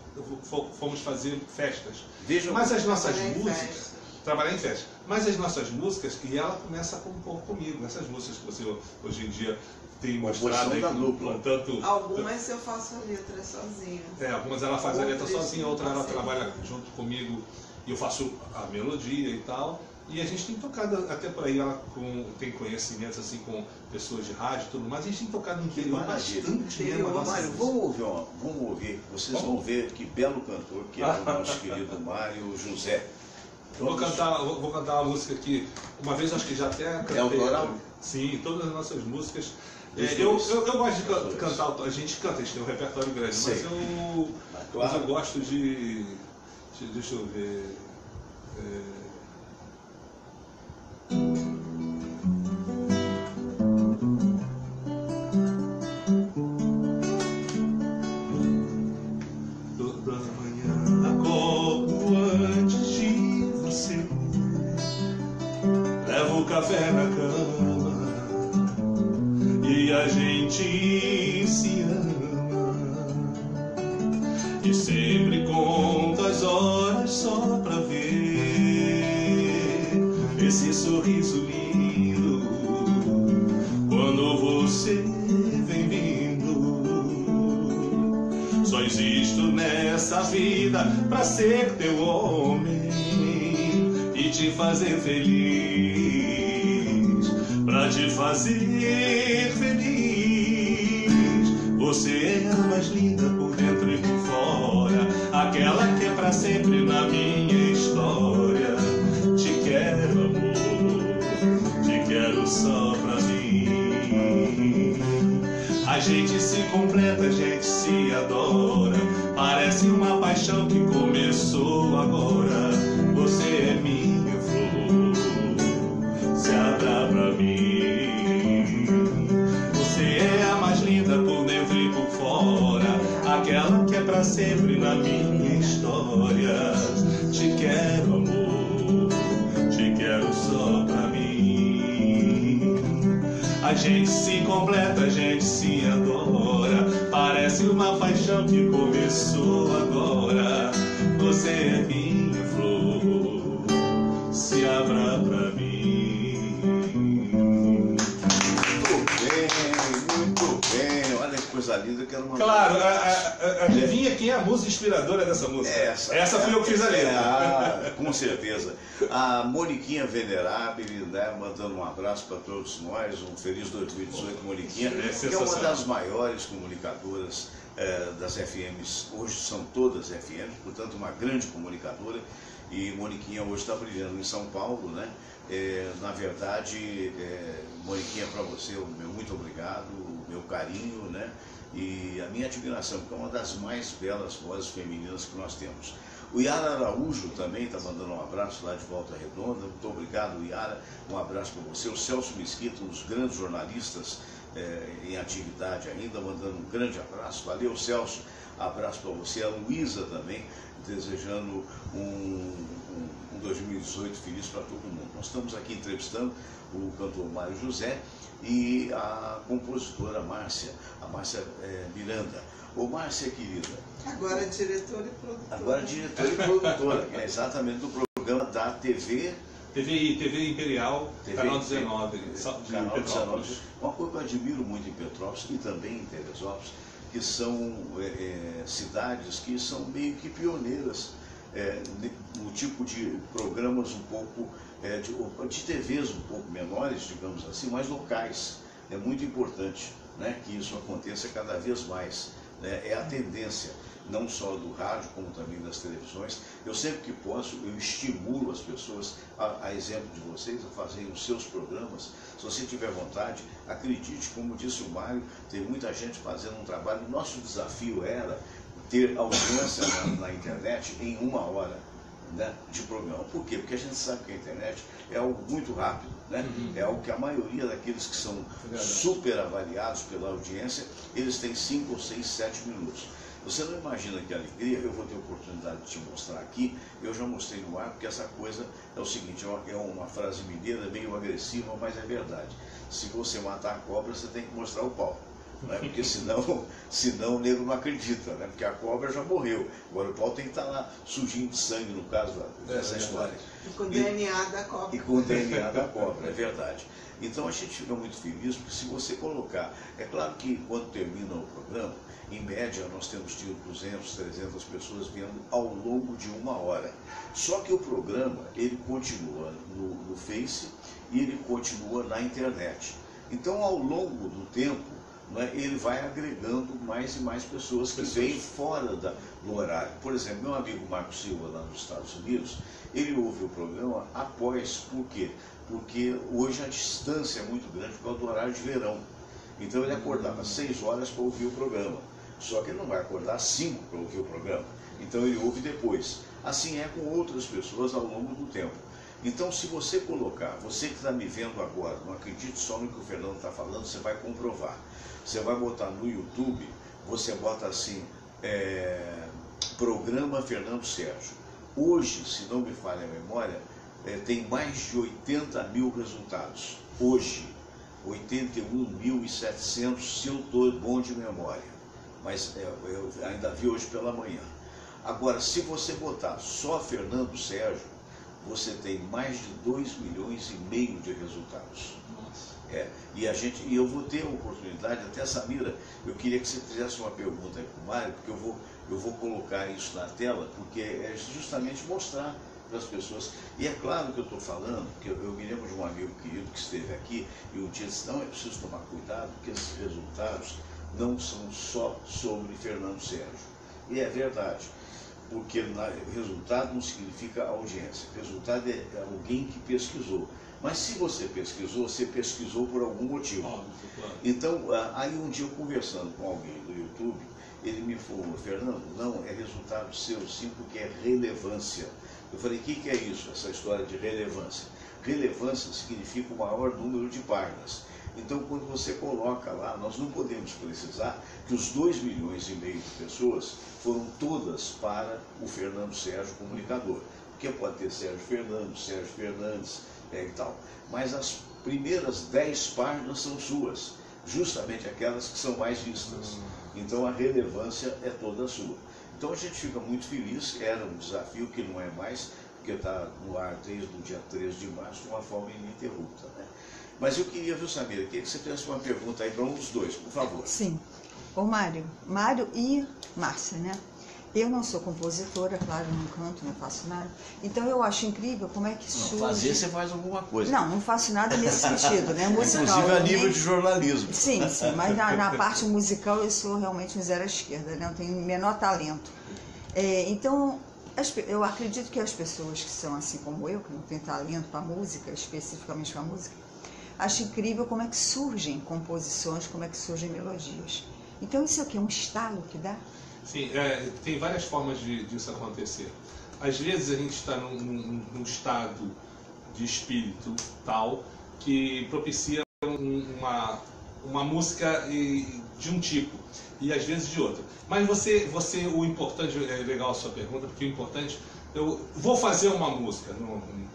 fomos fazer festas. Mas as nossas músicas, trabalhar em festa. Mas as nossas músicas, e ela começa a compor comigo, essas músicas que você hoje em dia tem mostrado aí com tanto... Algumas eu faço a letra sozinha. Algumas ela faz a letra sozinha, outras ela trabalha junto comigo e eu faço a melodia e tal. E a gente tem tocado até por aí, ela tem conhecimentos assim com pessoas de rádio e tudo mais, a gente tem tocado no interior bastante mesmo. Mário, vamos ouvir, vocês vão ver que belo cantor que é o nosso querido Mário José. Vou cantar uma música que uma vez acho que já até cantei. É autoral? Sim, todas as nossas músicas. Eu gosto de cantar, a gente canta, a gente tem um repertório grande, mas eu gosto de deixa eu ver. Toda manhã acordo antes de você, levo o café na cama e a gente se ama, e sempre conta as horas só pra ver esse sorriso lindo quando você vem vindo. Só existo nessa vida pra ser teu homem e te fazer feliz, pra te fazer feliz. Você é a mais linda por dentro e por fora, aquela que é pra sempre na minha história. Te quero, amor, te quero só pra mim. A gente se completa, a gente se adora, parece uma paixão que começou agora. Você é minha flor, se abra pra mim. Você é a mais linda por dentro e por fora, aquela que é pra sempre na minha história. Te quero, amor, te quero só pra mim. A gente se completa, a gente se adora, parece uma paixão que começou agora. Você é minha flor, se abra pra mim. Muito bem, olha que coisa linda, eu quero mandar. Claro, adivinha quem é a musa inspiradora dessa música? Essa fui eu que fiz a letra. Com certeza. A Moniquinha Venerabile, né, mandando um abraço para todos nós, um feliz 2018, Moniquinha, que é uma das maiores comunicadoras das FMs, hoje são todas FMs, portanto uma grande comunicadora, e Moniquinha hoje está brilhando em São Paulo, né? Na verdade, Moniquinha, para você, o meu muito obrigado, o meu carinho, né? E a minha admiração, porque é uma das mais belas vozes femininas que nós temos. O Yara Araújo também está mandando um abraço lá de Volta Redonda. Muito obrigado, Yara. Um abraço para você. O Celso Mesquita, um dos grandes jornalistas em atividade ainda, mandando um grande abraço. Valeu, Celso. Abraço para você. A Luísa também, desejando um 2018 feliz para todo mundo. Nós estamos aqui entrevistando o cantor Mário José e a compositora Márcia, a Márcia Miranda. Ô Márcia, querida. Agora diretora e produtora. Agora diretora e produtora, que é exatamente do programa da TV Imperial, Canal 19, Canal 19. Uma coisa que eu admiro muito em Petrópolis e também em Teresópolis, que são cidades que são meio que pioneiras no tipo de programas um pouco, de TVs um pouco menores, digamos assim, mas locais. É muito importante, né, que isso aconteça cada vez mais. É a tendência, não só do rádio, como também das televisões. Eu sempre que posso, eu estimulo as pessoas, a exemplo de vocês, a fazerem os seus programas. Se você tiver vontade, acredite, como disse o Mário, tem muita gente fazendo um trabalho. Nosso desafio era ter audiência na internet em 1 hora, né, de programa. Por quê? Porque a gente sabe que a internet é algo muito rápido, né? É algo que a maioria daqueles que são super avaliados pela audiência, eles têm 5 ou 6, 7 minutos. Você não imagina que alegria. Eu vou ter a oportunidade de te mostrar aqui. Eu já mostrei no ar, porque essa coisa é o seguinte, é uma frase mineira, meio agressiva, mas é verdade. Se você matar a cobra, você tem que mostrar o pau. né? Porque senão o nego não acredita, né? Porque a cobra já morreu. Agora o pau tem que estar lá sujinho de sangue, no caso dessa história. E com o DNA da cobra. E com o DNA da cobra, é verdade. Então a gente fica muito feliz, porque se você colocar... É claro que quando termina o programa, em média nós temos tido 200, 300 pessoas vendo ao longo de 1 hora. Só que o programa, ele continua no Face e ele continua na internet. Então ao longo do tempo, né, ele vai agregando mais e mais pessoas que vêm fora do horário. Por exemplo, meu amigo Marco Silva, lá nos Estados Unidos, ele ouve o programa após. Por quê? Porque hoje a distância é muito grande por causa do horário de verão. Então ele acordava às 6 horas para ouvir o programa. Só que ele não vai acordar às 5 para ouvir o programa. Então ele ouve depois. Assim é com outras pessoas ao longo do tempo. Então, se você colocar, você que está me vendo agora, não acredite só no que o Fernando está falando, você vai comprovar. Você vai botar no YouTube, você bota assim, programa Fernando Sérgio. Hoje, se não me falha a memória, tem mais de 80 mil resultados. Hoje, 81.700, se eu estou bom de memória. Mas eu ainda vi hoje pela manhã. Agora, se você botar só Fernando Sérgio, você tem mais de 2,5 milhões de resultados. E eu vou ter a oportunidade, até Samira, eu queria que você fizesse uma pergunta aí para o Mário, porque eu vou colocar isso na tela, porque é justamente mostrar para as pessoas. E é claro que eu estou falando, porque eu me lembro de um amigo querido que esteve aqui e um dia disse, não, é preciso tomar cuidado, porque esses resultados não são só sobre Fernando Sérgio. E é verdade. Porque resultado não significa audiência. Resultado é alguém que pesquisou. Mas se você pesquisou por algum motivo. Então, aí um dia eu conversando com alguém do YouTube, ele me falou, Fernando, não, é resultado seu sim, porque é relevância. Eu falei, o que é isso, essa história de relevância? Relevância significa o maior número de páginas. Então, quando você coloca lá, nós não podemos precisar que os 2,5 milhões de pessoas foram todas para o Fernando Sérgio comunicador. Porque pode ter Sérgio Fernandes e tal. Mas as primeiras 10 páginas são suas, justamente aquelas que são mais vistas. Então, a relevância é toda sua. Então, a gente fica muito feliz, era um desafio que não é mais, porque está no ar desde o dia 13 de março, de uma forma ininterrupta, né? Mas eu queria, viu, Samira, queria que você fizesse uma pergunta aí para um dos dois, por favor. Sim. Ô Mário e Márcia, né? Eu não sou compositora, claro, não canto, não faço nada. Então eu acho incrível como é que surge... Não, fazer você faz alguma coisa. Não faço nada nesse sentido, né? Musical. Inclusive a nível de jornalismo. Sim, mas na parte musical eu sou realmente um zero à esquerda, né? Eu tenho menor talento. Então, eu acredito que as pessoas que são assim como eu, que não têm talento para música, especificamente para música, acho incrível como é que surgem composições, como é que surgem melodias. Então isso aqui é um estalo que dá? Sim, tem várias formas disso acontecer. Às vezes a gente está num estado de espírito tal que propicia uma música de um tipo e às vezes de outro. Mas o importante, é legal a sua pergunta, porque o importante, eu vou fazer uma música,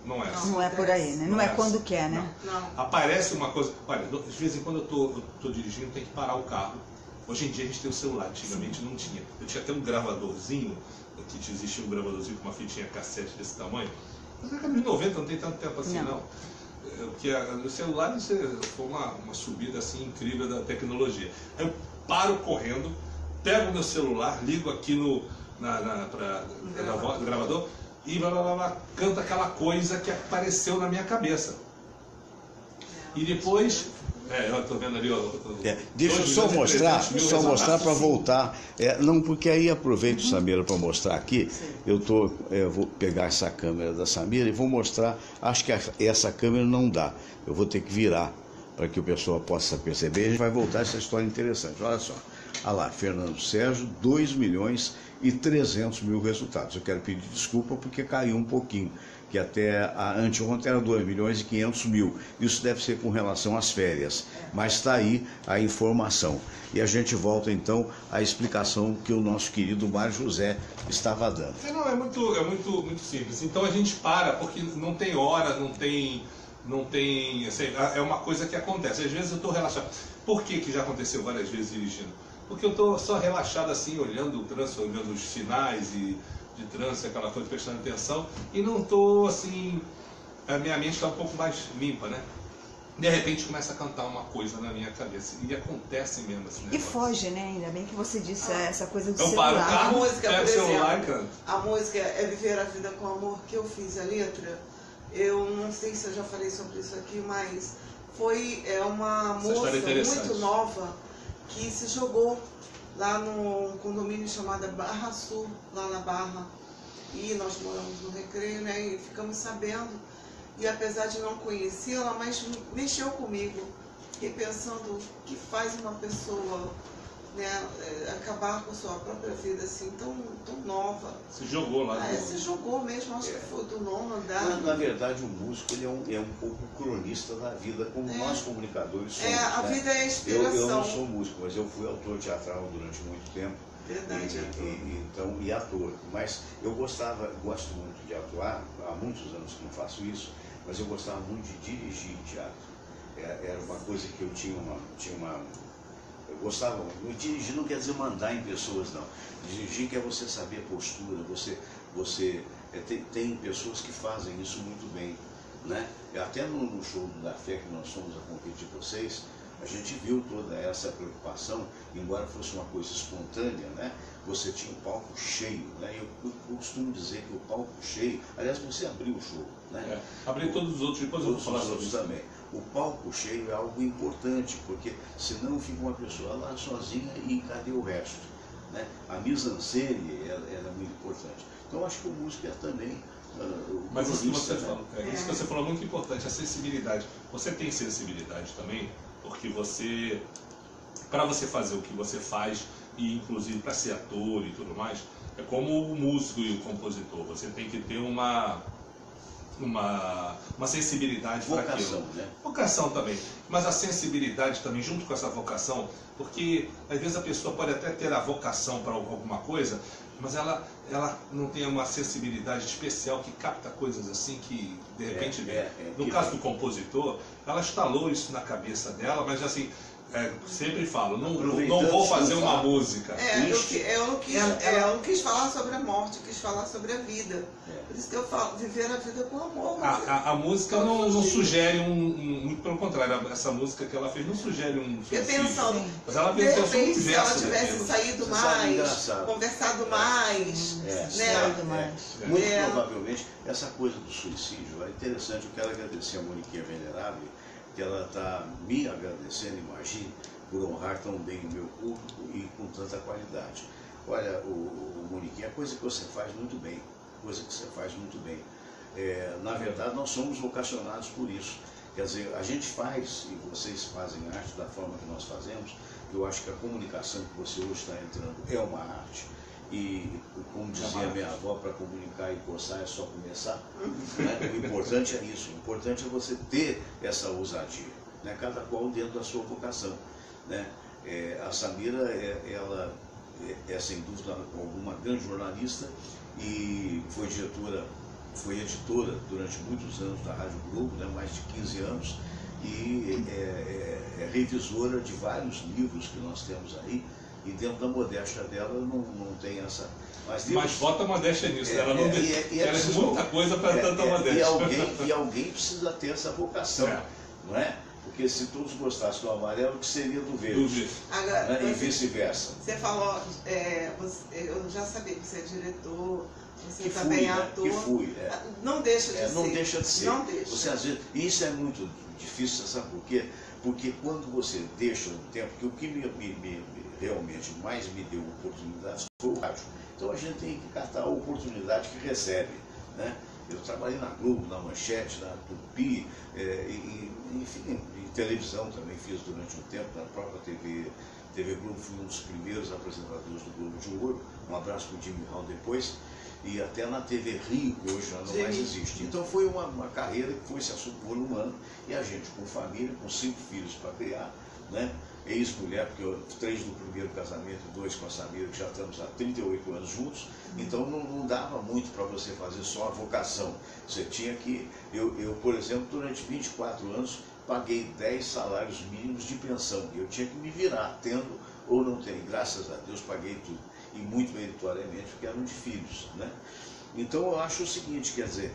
não é assim. Não é por aí, né? Não é quando assim. quer, né? Não. Aparece uma coisa, olha, de vez em quando eu tô dirigindo, tem que parar o carro. Hoje em dia a gente tem o celular, antigamente não tinha. Eu tinha até um gravadorzinho, que existia um gravadorzinho com uma fitinha cassete desse tamanho. Mas na década de 90 não tem tanto tempo assim não. Porque o celular foi uma subida assim incrível da tecnologia. Aí eu paro correndo, pego o meu celular, ligo aqui no gravador e canta aquela coisa que apareceu na minha cabeça. E depois... eu tô vendo ali, deixa eu só mostrar para voltar. Não, porque aí aproveito, Samira, para mostrar aqui. Eu vou pegar essa câmera da Samira e vou mostrar. Acho que essa câmera não dá. Eu vou ter que virar para que o pessoal possa perceber. A gente vai voltar a essa história interessante. Olha só. Olha lá, Fernando Sérgio, 2.300.000 resultados. Eu quero pedir desculpa porque caiu um pouquinho, que até anteontem era 2.500.000. Isso deve ser com relação às férias, mas está aí a informação. E a gente volta então à explicação que o nosso querido Mário José estava dando. Não, é muito simples. Então a gente para, porque não tem hora, não tem não tem, assim, é uma coisa que acontece. Às vezes eu estou relaxado. Por que já aconteceu várias vezes dirigindo? Porque eu estou só relaxado assim, olhando o trânsito, olhando os sinais de trânsito, aquela coisa, prestando atenção, e não estou assim, a minha mente está um pouco mais limpa, né? De repente começa a cantar uma coisa na minha cabeça, e acontece mesmo assim. E foge, né? Ainda bem que você disse essa coisa do Eu paro o celular. A carro, música, pego por o celular e exemplo, canto. a música é Viver a Vida com Amor, que eu fiz a letra. Eu não sei se eu já falei sobre isso aqui, mas foi uma Essa história é moça interessante. muito nova que se jogou lá num condomínio chamado Barra Sul, lá na Barra. E nós moramos no Recreio, né? E ficamos sabendo. E apesar de não conhecê-la, mas mexeu comigo. Fiquei pensando o que faz uma pessoa, né, acabar com a sua própria vida assim, tão nova. Se jogou lá. Se jogou mesmo, acho que foi do nono andar. Na verdade, o músico ele é um pouco cronista da vida, como nós comunicadores somos. A né? vida é a inspiração. Eu não sou músico, mas eu fui autor teatral durante muito tempo. Verdade, e ator. Mas eu gosto muito de atuar, há muitos anos que não faço isso, mas eu gostava muito de dirigir teatro. Era uma coisa que eu tinha uma eu gostava muito. Dirigir não quer dizer mandar em pessoas, não. Dirigir quer você saber a postura, tem pessoas que fazem isso muito bem, né? Até no show da Fé, que nós fomos a convite de vocês, a gente viu toda essa preocupação, embora fosse uma coisa espontânea, né? Você tinha o palco cheio, né? Eu costumo dizer que o palco cheio, aliás, você abriu o show, né? Abri todos os outros, depois eu vou falar sobre isso também. O palco cheio é algo importante, porque senão fica uma pessoa lá sozinha e cadê o resto, né? A mise-en-scène é muito importante. Então acho que o músico é também mas isso que você falou, isso que você falou é muito importante, a sensibilidade. Você tem sensibilidade também, porque para você fazer o que você faz, e inclusive para ser ator e tudo mais, é como o músico e o compositor, você tem que ter uma sensibilidade para aquilo. Né? Vocação também, mas a sensibilidade também junto com essa vocação, porque às vezes a pessoa pode até ter a vocação para alguma coisa, mas ela não tem uma sensibilidade especial que capta coisas assim que de repente no caso do compositor, ela instalou isso na cabeça dela, mas assim, sempre falo, não vou fazer uma música. Eu não quis falar sobre a morte, eu quis falar sobre a vida. Por isso que eu falo, viver a vida com amor. A música não sugere muito pelo contrário, essa música que ela fez não sugere um suicídio. Mas ela pensou no inverso. Se ela tivesse saído mais, conversado mais, Muito provavelmente, essa coisa do suicídio é interessante. Eu quero agradecer a Moniquinha Venerável, que ela está me agradecendo, imagine, por honrar tão bem o meu público e com tanta qualidade. Olha, o Moniquinha, é coisa que você faz muito bem, na verdade, nós somos vocacionados por isso. Quer dizer, a gente faz, e vocês fazem arte da forma que nós fazemos. Eu acho que a comunicação que você hoje está entrando é uma arte. E, como dizia minha avó, para comunicar e coçar é só começar. Né? O importante é isso, o importante é você ter essa ousadia, né? Cada qual dentro da sua vocação. Né? A Samira, ela é sem dúvida uma grande jornalista e foi editora durante muitos anos da Rádio Globo, né? Mais de 15 anos, e é revisora de vários livros que nós temos aí. E dentro da modéstia dela não tem essa... Mas bota modéstia nisso, ela não é muita coisa para tanta modéstia. E alguém precisa ter essa vocação, não é? Porque se todos gostassem do amarelo, o que seria do verde? Agora, né? E vice-versa. Você falou, eu já sabia que você é diretor, você também é ator. Que fui, Não deixa de ser. Não deixa de ser. Não deixa. Você, às vezes, isso é muito difícil, sabe por quê? Porque quando você deixa um tempo, que o que realmente mais me deu oportunidades foi o rádio. Então a gente tem que catar a oportunidade que recebe, né? Eu trabalhei na Globo, na Manchete, na Tupi, enfim, em televisão também fiz durante um tempo, na própria TV Globo, fui um dos primeiros apresentadores do Globo de Ouro. Um abraço para o Jimmy Hall depois. E até na TV Rio, que hoje já não mais existe. Então foi uma carreira que foi se assumir no ano, e a gente com família, com 5 filhos para criar, né? ex-mulher, porque 3 do primeiro casamento, 2 com a Samira, que já estamos há 38 anos juntos, então não dava muito para você fazer só a vocação. Você tinha que... Eu, por exemplo, durante 24 anos, paguei 10 salários mínimos de pensão. Eu tinha que me virar, tendo ou não tendo. Graças a Deus, paguei tudo. E muito meritoriamente, porque eram de filhos, né? Então, eu acho o seguinte, quer dizer,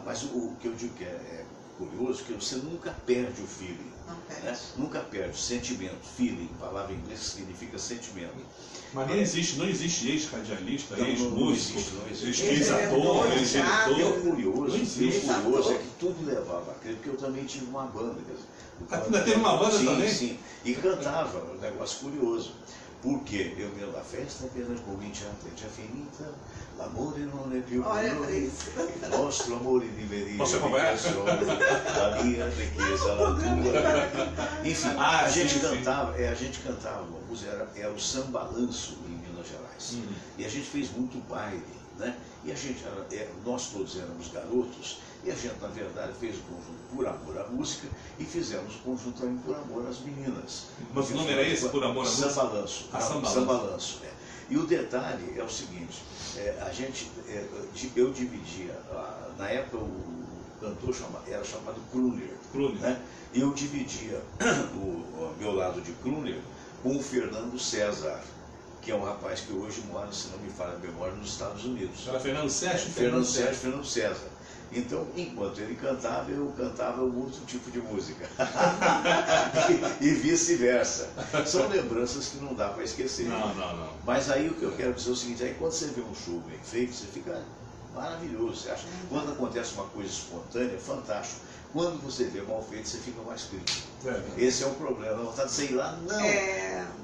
mas o que eu digo que é curioso, que você nunca perde o feeling. Não perde. Né? Nunca perde. Sentimento, feeling, palavra em inglês que significa sentimento. Mas não existe ex-radialista, ex-músico, não existe. ex-ator, ex-diretor. E o curioso Não é que tudo levava a crer, porque eu também tive uma banda. Quer dizer, Ainda teve uma banda sim, também? Sim, e cantava, um negócio curioso. Porque eu me lembro da festa, apenas comincia finita, l'amore non è più Olha buono, pra isso. il nostro amore divenire Posso acompanhar? a minha riqueza, la tua. Enfim, a gente cantava uma música, era o Sambalanço em Minas Gerais. E a gente fez muito baile, né? E a gente, nós todos éramos garotos, e a gente, na verdade, fez o conjunto Por Amor à Música e fizemos o conjunto também Por Amor às Meninas. Mas o nome era esse, Por Amor à Música? Sambalanço. Sambalanço. E o detalhe é o seguinte, eu dividia, na época o cantor era chamado Crooner, né? Eu dividia o meu lado de Crooner com o Fernando César, que é um rapaz que hoje mora, se não me falha a memória, nos Estados Unidos. Era Fernando Sérgio? Fernando César. Então, enquanto ele cantava, eu cantava um outro tipo de música. E vice-versa. São lembranças que não dá para esquecer. Não. Mas aí o que eu quero dizer é o seguinte, aí quando você vê um show bem feito, você fica maravilhoso. Você acha? Quando acontece uma coisa espontânea, é fantástico. Quando você vê mal feito, você fica mais crítico. Esse é o problema. A vontade de sair lá, não.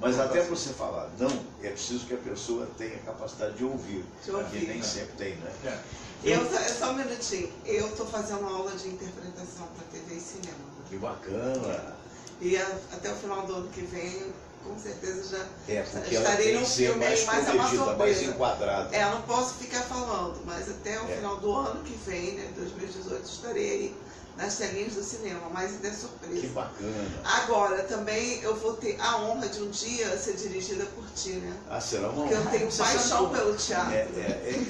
Mas até para você falar não, é preciso que a pessoa tenha capacidade de ouvir. Que nem sempre tem, né? Só um minutinho. Eu estou fazendo aula de interpretação para TV e cinema. Que bacana. E até o final do ano que vem, com certeza porque estarei ela num filme mais mais protegida, mais enquadrada. Não posso ficar falando, mas até o final do ano que vem, né, 2018, estarei aí nas telinhas do cinema, mas ainda é surpresa. Que bacana. Agora, também eu vou ter a honra de um dia ser dirigida por ti, né? Será uma honra. Porque eu tenho paixão pelo teatro.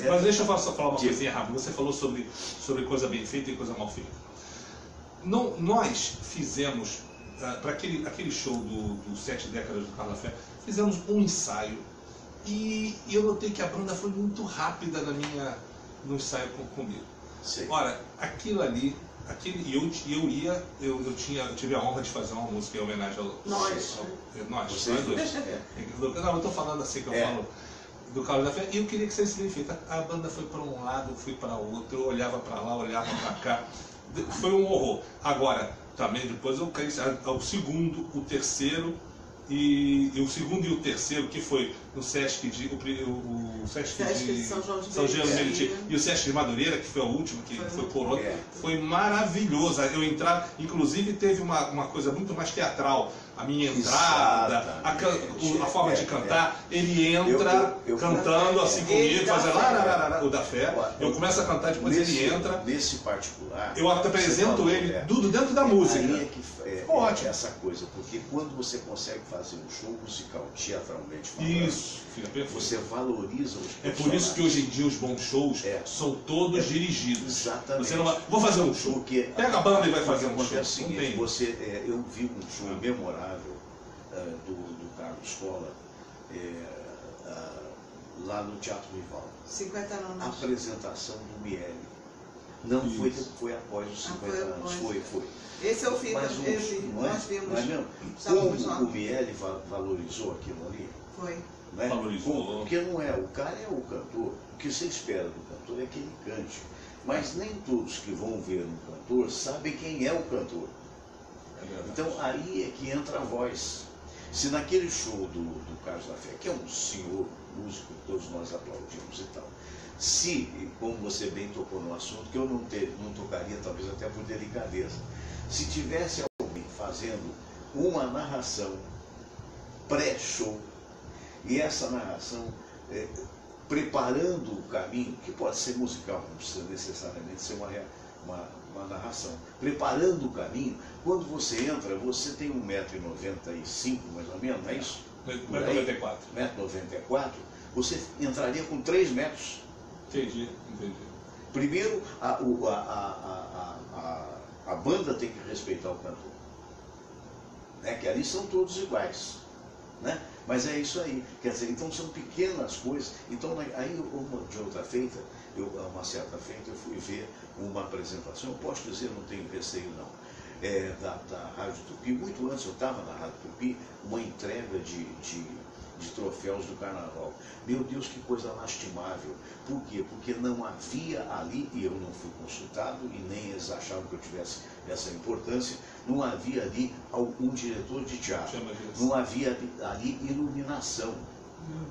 Mas deixa eu só falar uma coisinha rápida. Você falou sobre coisa bem feita e coisa mal feita. Nós fizemos, para aquele show do 7 décadas do Carlos Lafer, fizemos um ensaio e eu notei que a banda foi muito rápida no ensaio comigo. Sim. Ora, aquilo ali... eu tive a honra de fazer uma música em homenagem ao... Nós dois. Não, eu estou falando assim que eu falo do Carlos da Fé. E eu queria que fosse bem feito. A banda foi para um lado, eu fui para outro, eu olhava para lá, olhava para cá. Foi um horror. Agora, também depois eu caí ao segundo, o terceiro, e o segundo e o terceiro, que foi no Sesc de São João de Meriti e o Sesc de Madureira, que foi o último, que foi coroa, foi maravilhoso. Eu entrar, inclusive teve uma coisa muito mais teatral. A minha entrada, a forma de cantar, ele entra cantando assim comigo, fazendo o da fé. Eu começo a cantar, depois ele entra. Nesse particular, eu apresento ele tudo dentro da música. Aí é ótimo. Essa coisa, porque quando você consegue fazer um show musical teatralmente falando, isso, fica perfeito. Você valoriza os personagens. É por isso que hoje em dia os bons shows são todos dirigidos. Exatamente. Você não vai, vou fazer um show. Pega a banda e vai fazer um show. É o seguinte, eu vi um show memorável do Carlos Escola lá no Teatro Rival. 50 anos. A apresentação do Miele. Não foi após os 50 anos. Foi. Esse eu vi, nós vimos. Não é mesmo? Como o Miele valorizou aquilo ali? Foi. Né? Valorizou. Porque não é, o cara é o cantor. O que você espera do cantor é que ele cante. Mas nem todos que vão ver um cantor sabem quem é o cantor. Então aí é que entra a voz. Se naquele show do Carlos da Fé, que é um senhor músico, todos nós aplaudimos e tal, se, como você bem tocou no assunto, que eu não tocaria talvez até por delicadeza, se tivesse alguém fazendo uma narração pré-show, e essa narração preparando o caminho, que pode ser musical, não precisa necessariamente ser uma narração, preparando o caminho. Quando você entra, você tem 1,95 m mais ou menos, não é isso? 1,94 m. 1,94 m, você entraria com 3 metros. Entendi. Primeiro, a banda tem que respeitar o cantor, né? Que ali são todos iguais, né? Mas é isso aí, quer dizer, então são pequenas coisas. Então aí uma certa feita eu fui ver uma apresentação, eu posso dizer, não tenho receio não, da Rádio Tupi. Muito antes eu estava na Rádio Tupi, uma entrega de troféus do Carnaval. Meu Deus, que coisa lastimável. Por quê? Porque não havia ali, e eu não fui consultado, e nem eles achavam que eu tivesse essa importância, não havia ali um diretor de teatro, não havia ali iluminação.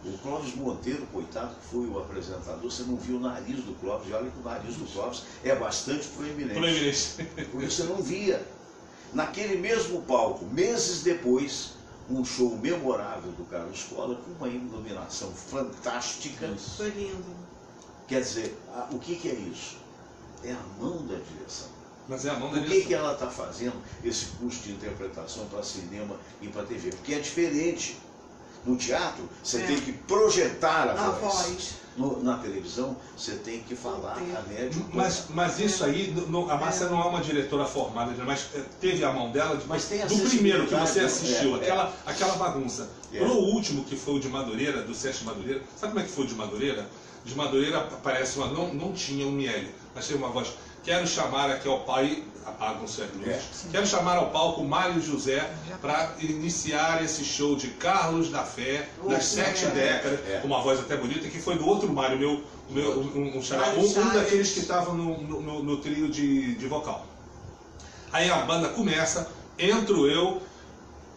O Clóvis Monteiro, coitado, que foi o apresentador, você não viu o nariz do Clóvis, e olha que o nariz do Clóvis é bastante proeminente. Por isso você não via. Naquele mesmo palco, meses depois, um show memorável do Carlos Collor, com uma iluminação fantástica. Foi lindo. Quer dizer, o que é isso? É a mão da direção. Mas é a mão da Por que ela está fazendo esse curso de interpretação para cinema e para TV? Porque é diferente. No teatro, você tem que projetar a voz. Na televisão, você tem que falar a médio. Mas isso aí, a Márcia não é uma diretora formada, mas teve a mão dela do primeiro que você assistiu, aquela bagunça. Pro último, que foi o de Madureira, do Sesc Madureira, sabe como é que foi o de Madureira? De Madureira parece uma. Não tinha um miele, mas tinha uma voz. Quero chamar aqui ao pai. Apagam certo luz. Quero chamar ao palco Mário José para iniciar esse show de Carlos da Fé, das 7 décadas, com uma voz até bonita, que foi do outro Mário, um daqueles que estavam no trio de vocal. Aí a banda começa, entro eu,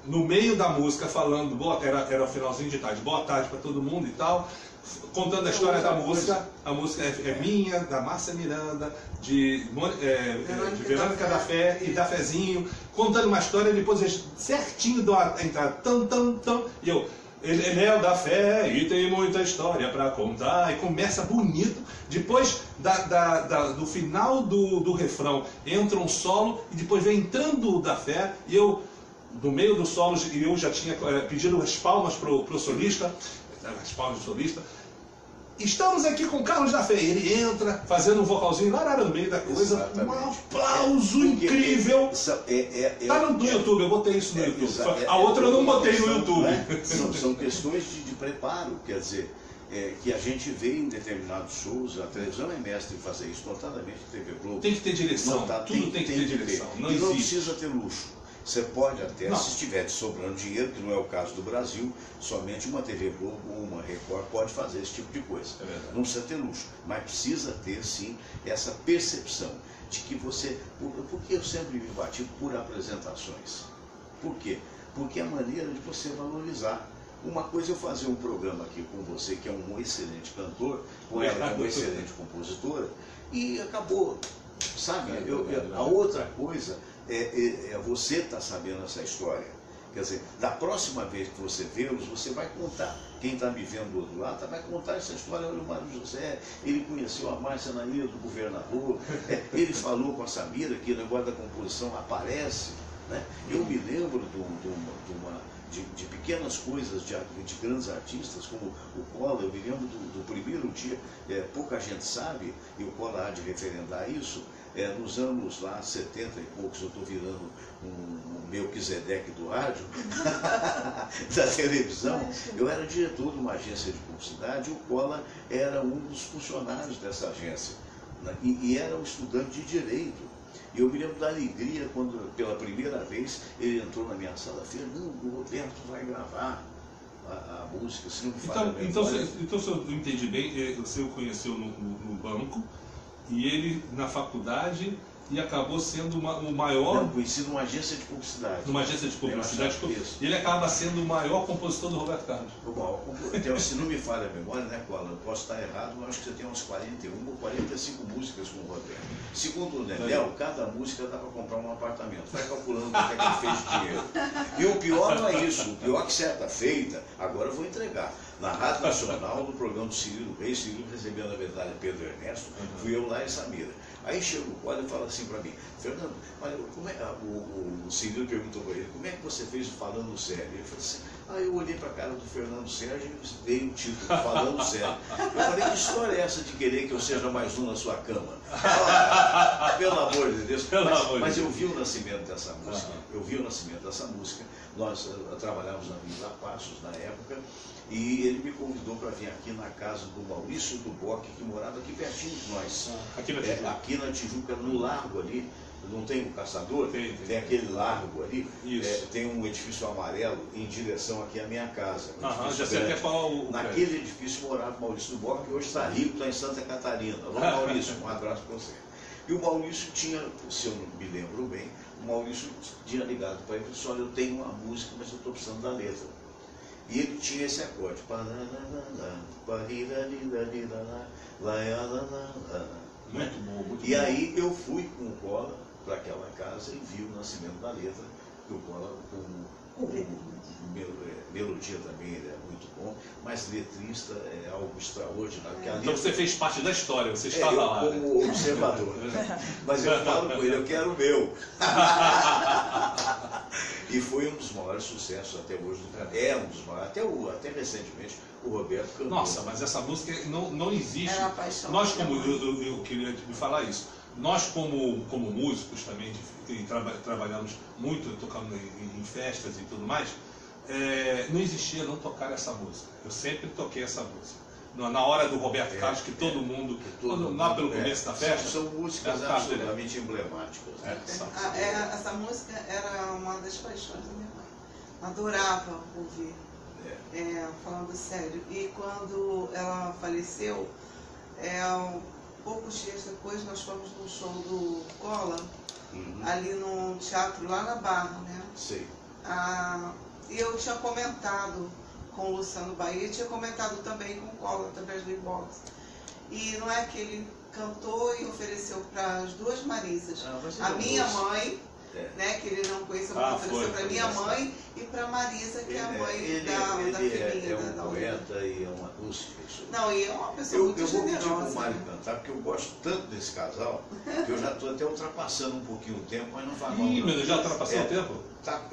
no meio da música, falando, era o finalzinho de tarde, boa tarde para todo mundo e tal, contando a história da música. A música é minha, da Márcia Miranda, de Verônica da Fé e da Fezinho, contando uma história, depois certinho da entrada, e eu, ele é o da Fé e tem muita história para contar, e começa bonito. Depois do final do refrão entra um solo, e depois vem entrando o da Fé, e eu, no meio dos solos, eu já tinha pedido as palmas pro solista, as palmas do solista. Estamos aqui com o Carlos da Fé. Ele entra fazendo um vocalzinho lá no meio da coisa. Exatamente. Um aplauso incrível. Tá no YouTube, eu botei isso no YouTube. A outra eu não botei no YouTube. Né? São questões de preparo, quer dizer, que a gente vê em determinados shows. A televisão é mestre em fazer isso, notadamente a TV Globo. Tem que ter direção, tudo tem que ter direção. Não precisa ter luxo. Você pode até, se estiver sobrando dinheiro, que não é o caso do Brasil, somente uma TV Globo ou uma Record pode fazer esse tipo de coisa. Não precisa ter luxo, mas precisa ter, sim, essa percepção de que você... Porque eu sempre me bati por apresentações. Por quê? Porque é a maneira de você valorizar. Uma coisa é eu fazer um programa aqui com você, que é um excelente cantor, com ela, que é uma excelente compositora, e acabou. Sabe? A outra coisa... você está sabendo essa história. Quer dizer, da próxima vez que você vê-los, você vai contar. Quem está me vendo do outro lado vai contar essa história. Olha, o Mário José, ele conheceu a Márcia na ilha do governador, ele falou com a Samira que o negócio da composição aparece. Né? Eu me lembro de pequenas coisas de grandes artistas, como o Collor. Eu me lembro do primeiro dia, pouca gente sabe, e o Collor há de referendar isso. Nos anos lá 70 e poucos, eu estou virando um Melquisedeque do rádio, da televisão. Eu era diretor de uma agência de publicidade, e o Collor era um dos funcionários dessa agência, né? E era um estudante de direito. E eu me lembro da alegria quando, pela primeira vez, ele entrou na minha sala e falou: não, o Roberto vai gravar a música, se não me falha. Então, se eu entendi bem, você o conheceu no banco, e ele na faculdade, e acabou sendo o maior... Não, conhecido numa agência de publicidade. Numa agência de publicidade. E ele acaba sendo o maior compositor do Roberto Carlos. O maior compositor. Então, se não me falha a memória, né, Collor? Eu posso estar errado, mas acho que você tem uns 41 ou 45 músicas com o Roberto. Segundo o Nenel, cada música dá para comprar um apartamento. Vai calculando quanto é que ele fez de dinheiro. E o pior não é isso. O pior é que certa feita, agora eu vou entregar. Na Rádio Nacional, no programa do Cirilo Reis, Cirilo recebendo a medalha Pedro Ernesto, fui eu lá e Samira. Aí chega o Collor e fala assim para mim, Fernando, olha, como é, o Cirilo perguntou para ele, como é que você fez o Falando Sério? Ele falou assim, eu olhei para a cara do Fernando Sérgio e veio o título, Falando Sério. Eu falei, que história é essa de querer que eu seja mais um na sua cama? Pelo amor de Deus. Mas eu vi o nascimento dessa música, nós trabalhávamos na Vila Passos na época, e ele me convidou para vir aqui na casa do Maurício do Bock, que morava aqui pertinho de nós. Aqui na Tijuca, no largo ali, não tem um caçador? Tem aquele largo ali, tem um edifício amarelo em direção aqui à minha casa. Já sei até qual o... Naquele edifício morava o Maurício do Bock, que hoje está rico, está em Santa Catarina. Alô, Maurício, um abraço para você. E o Maurício tinha, se eu não me lembro bem, o Maurício tinha ligado para ele e disse, olha, eu tenho uma música, mas eu estou precisando da letra. E ele tinha esse acorde. Muito bom. E aí eu fui com o Collor para aquela casa e vi o nascimento da letra, que o Collor, com melodia também ele é muito bom, mas letrista é algo extraordinário. Então você fez parte da história, você estava lá. Como observador. Mas eu falo com ele, eu quero o meu. E foi um dos maiores sucessos até hoje do canal. É um dos maiores, até recentemente o Roberto cantou. Nossa, mas essa música não existe. Era a paixão. Nós, como eu queria me falar isso, nós como músicos também, trabalhamos muito, tocando em festas e tudo mais, não existia não tocar essa música. Eu sempre toquei essa música. Na hora do Roberto Carlos, que todo mundo, lá pelo começo da festa... São músicas absolutamente emblemáticas. Essa música era uma das paixões da minha mãe. Adorava ouvir, falando sério. E quando ela faleceu, poucos dias depois nós fomos num show do Collor, ali no teatro lá na Barra, né? Sim. E eu tinha comentado com o Luciano Bahia, tinha comentado também com o Collor, através do inbox. E não é que ele cantou e ofereceu para as duas Marisas. A minha mãe, né, que ele não conhecia, ofereceu para minha mãe e para Marisa, que é a mãe da filhinha. Ele é um poeta e é uma acústica. Não, e é uma pessoa muito generosa. Eu vou pedir pro Mário cantar, porque eu gosto tanto desse casal, que eu já estou até ultrapassando um pouquinho o tempo, mas não faz mal. Já ultrapassou o tempo?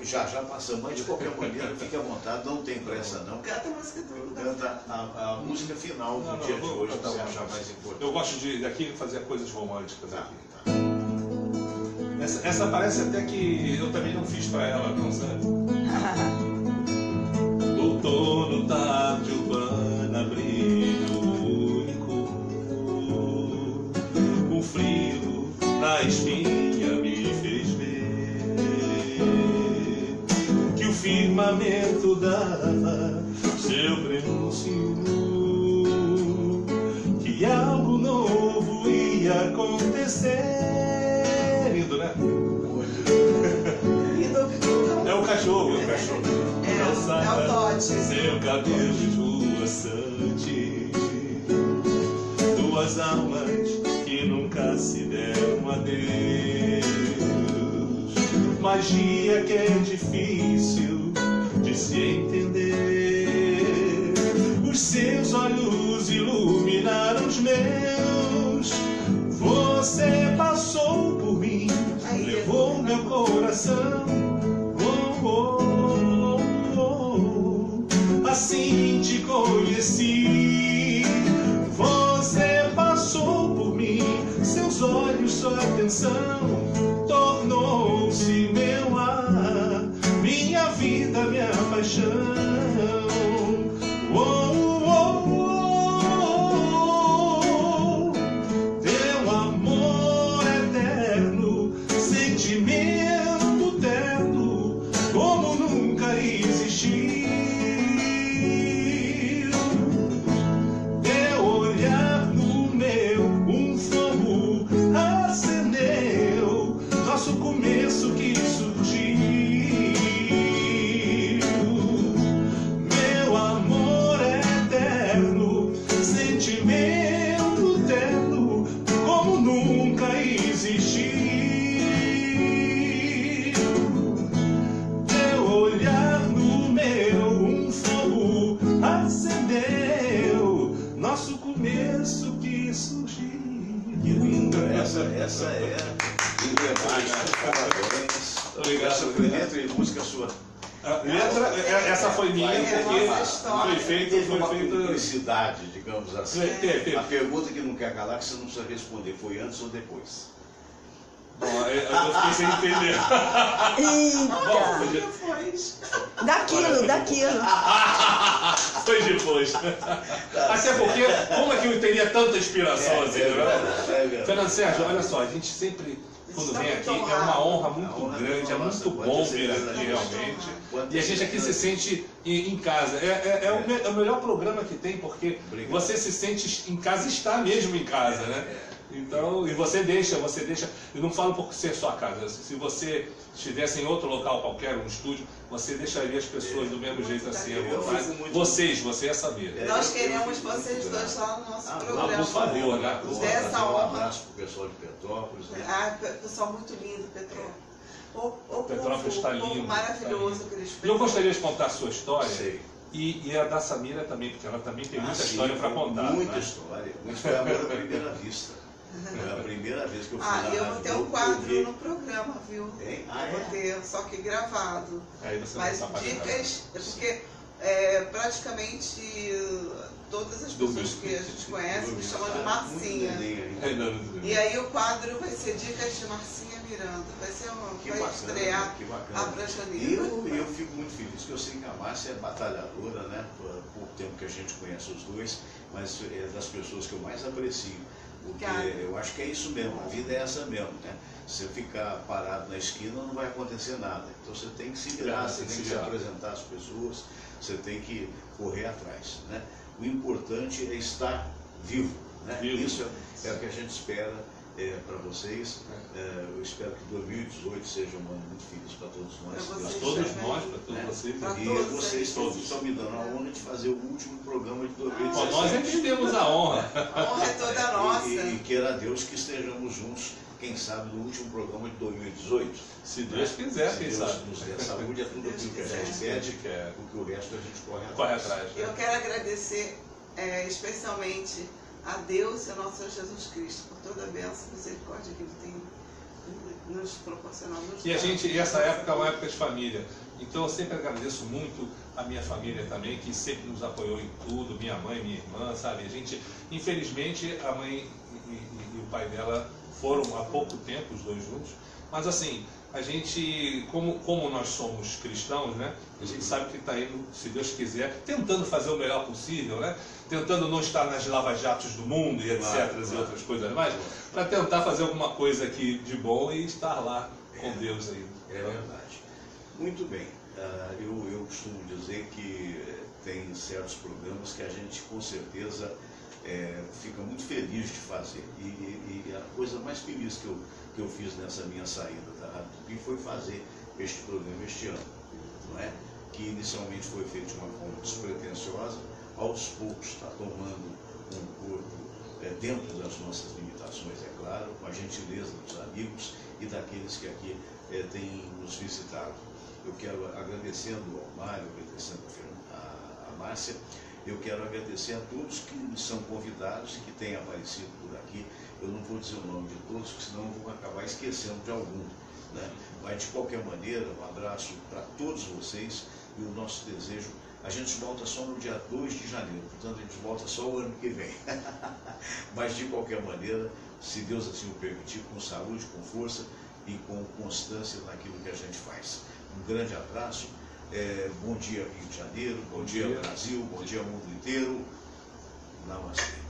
Já passamos, mas de qualquer maneira, fique à vontade, não tem pressa não. Canta a música do Canta a música final do dia de hoje, que você achar mais importante. Eu gosto daqui fazer coisas românticas aqui. Essa parece até que eu também não fiz pra ela, não sabe? Outono, tarde urbana, brilho único. O frio na espinha me fez ver que o firmamento dava seu prenúncio, que algo novo ia acontecer. Lindo, né? É o cachorro, é o Todd. Seu cabelo esvoaçante, duas almas que nunca se deram adeus. Magia que é difícil de se entender. Os seus olhos iluminaram os meus. Você passou por mim, levou meu coração. Assim te conheci. Você passou por mim, seus olhos, sua atenção tornou-se meu ar, minha vida, minha paixão. Teu amor eterno, sentimento terno, como nunca existiu. Teu olhar no meu, um fogo acendeu, nosso começo que surgiu. Meu amor eterno, sentimento terno, como nunca existiu. Teu olhar no meu, Essa é emblemática. Parabéns. Obrigado. Essa foi letra e música sua. A letra, essa foi minha, porque foi feita. Uma publicidade, digamos assim. Teve. A pergunta que não quer calar, que você não precisa responder, foi antes ou depois? Bom, eu fiquei sem entender. Eita! Depois. Daquilo. Foi depois. Até porque, como é que eu teria tanta inspiração assim, né? Fernando Sérgio, olha só, a gente sempre, quando vem aqui, é uma honra muito grande, é muito bom vir aqui realmente. E a gente aqui se sente em casa. É o melhor programa que tem, porque você se sente em casa e está mesmo em casa, né? Então, e você deixa, eu não falo por ser sua casa, se você estivesse em outro local qualquer, um estúdio, você deixaria as pessoas do mesmo jeito assim, à vontade. Você ia saber. Nós queremos vocês dois lá no nosso programa. Por favor, né? Dessa Um honra. abraço pro pessoal de Petrópolis. Né? Ah, pessoal muito lindo, Petrópolis. Petrópolis está lindo. Povo maravilhoso tá que eles E eu gostaria de contar a sua história. Sei. E a da Samira também, porque ela também tem muita história para contar. Muita né? história. Isso foi amor à primeira vista. Foi a primeira vez que eu fui na eu vou Rádio ter um Globo, quadro eu vi. no programa, viu? Hein? Eu vou ter, só que gravado. Aí você Mas vai passar pra dicas, porque praticamente todas as pessoas que a gente conhece me chamam de Marcinha. E aí o quadro vai ser Dicas de Marcinha Miranda. Vai estrear a Branjaneira. Eu fico muito feliz, que eu sei que a Márcia é batalhadora, né? Por pouco tempo que a gente conhece os dois, mas é das pessoas que eu mais aprecio. Porque eu acho que é isso mesmo, a vida é essa mesmo, né? Se você ficar parado na esquina não vai acontecer nada. Então você tem que se virar, você tem que se apresentar às pessoas, você tem que correr atrás, né? O importante é estar vivo, né? Isso é o que a gente espera para vocês. Eu espero que 2018 seja um ano muito feliz para todos nós. Para todos nós, para todos vocês. E vocês todos estão me dando a honra de fazer o último programa de 2017. Nós é que temos a honra. A honra é toda nossa. E queira Deus que estejamos juntos, quem sabe, no último programa de 2018. Se Deus quiser, quem sabe. Nos der saúde, é tudo aquilo que a gente pede, porque o resto a gente corre atrás. Eu quero agradecer especialmente a Deus e ao nosso Senhor Jesus Cristo por toda a bênção e misericórdia que Ele tem nos proporcionado. E essa época é uma época de família. Então eu sempre agradeço muito a minha família também, que sempre nos apoiou em tudo, minha mãe, minha irmã, sabe? A gente, infelizmente, a mãe e o pai dela foram há pouco tempo, os dois juntos, mas assim, a gente, como nós somos cristãos, né? A gente sabe que está indo, se Deus quiser, tentando fazer o melhor possível, né? Tentando não estar nas lava-jatos do mundo e etc. e outras coisas mais, para tentar fazer alguma coisa aqui de bom e estar lá com Deus aí. É verdade. Muito bem. Eu costumo dizer que tem certos programas que a gente com certeza fica muito feliz de fazer. E a coisa mais feliz que eu fiz nessa minha saída da Rádio Tupi foi fazer este programa este ano, não é? Que inicialmente foi feito de uma forma despretensiosa, aos poucos está tomando um corpo dentro das nossas limitações, é claro, com a gentileza dos amigos e daqueles que aqui têm nos visitado. Eu quero, agradecendo ao Mário, agradecendo a Márcia, eu quero agradecer a todos que são convidados e que têm aparecido por aqui. Eu não vou dizer o nome de todos, porque senão eu vou acabar esquecendo de algum, né? Mas, de qualquer maneira, um abraço para todos vocês e o nosso desejo. A gente volta só no dia 2 de janeiro, portanto, a gente volta só o ano que vem. Mas, de qualquer maneira, se Deus assim o permitir, com saúde, com força e com constância naquilo que a gente faz. Um grande abraço. Bom dia, Rio de Janeiro. Bom dia, Brasil. Bom dia, mundo inteiro. Namastê.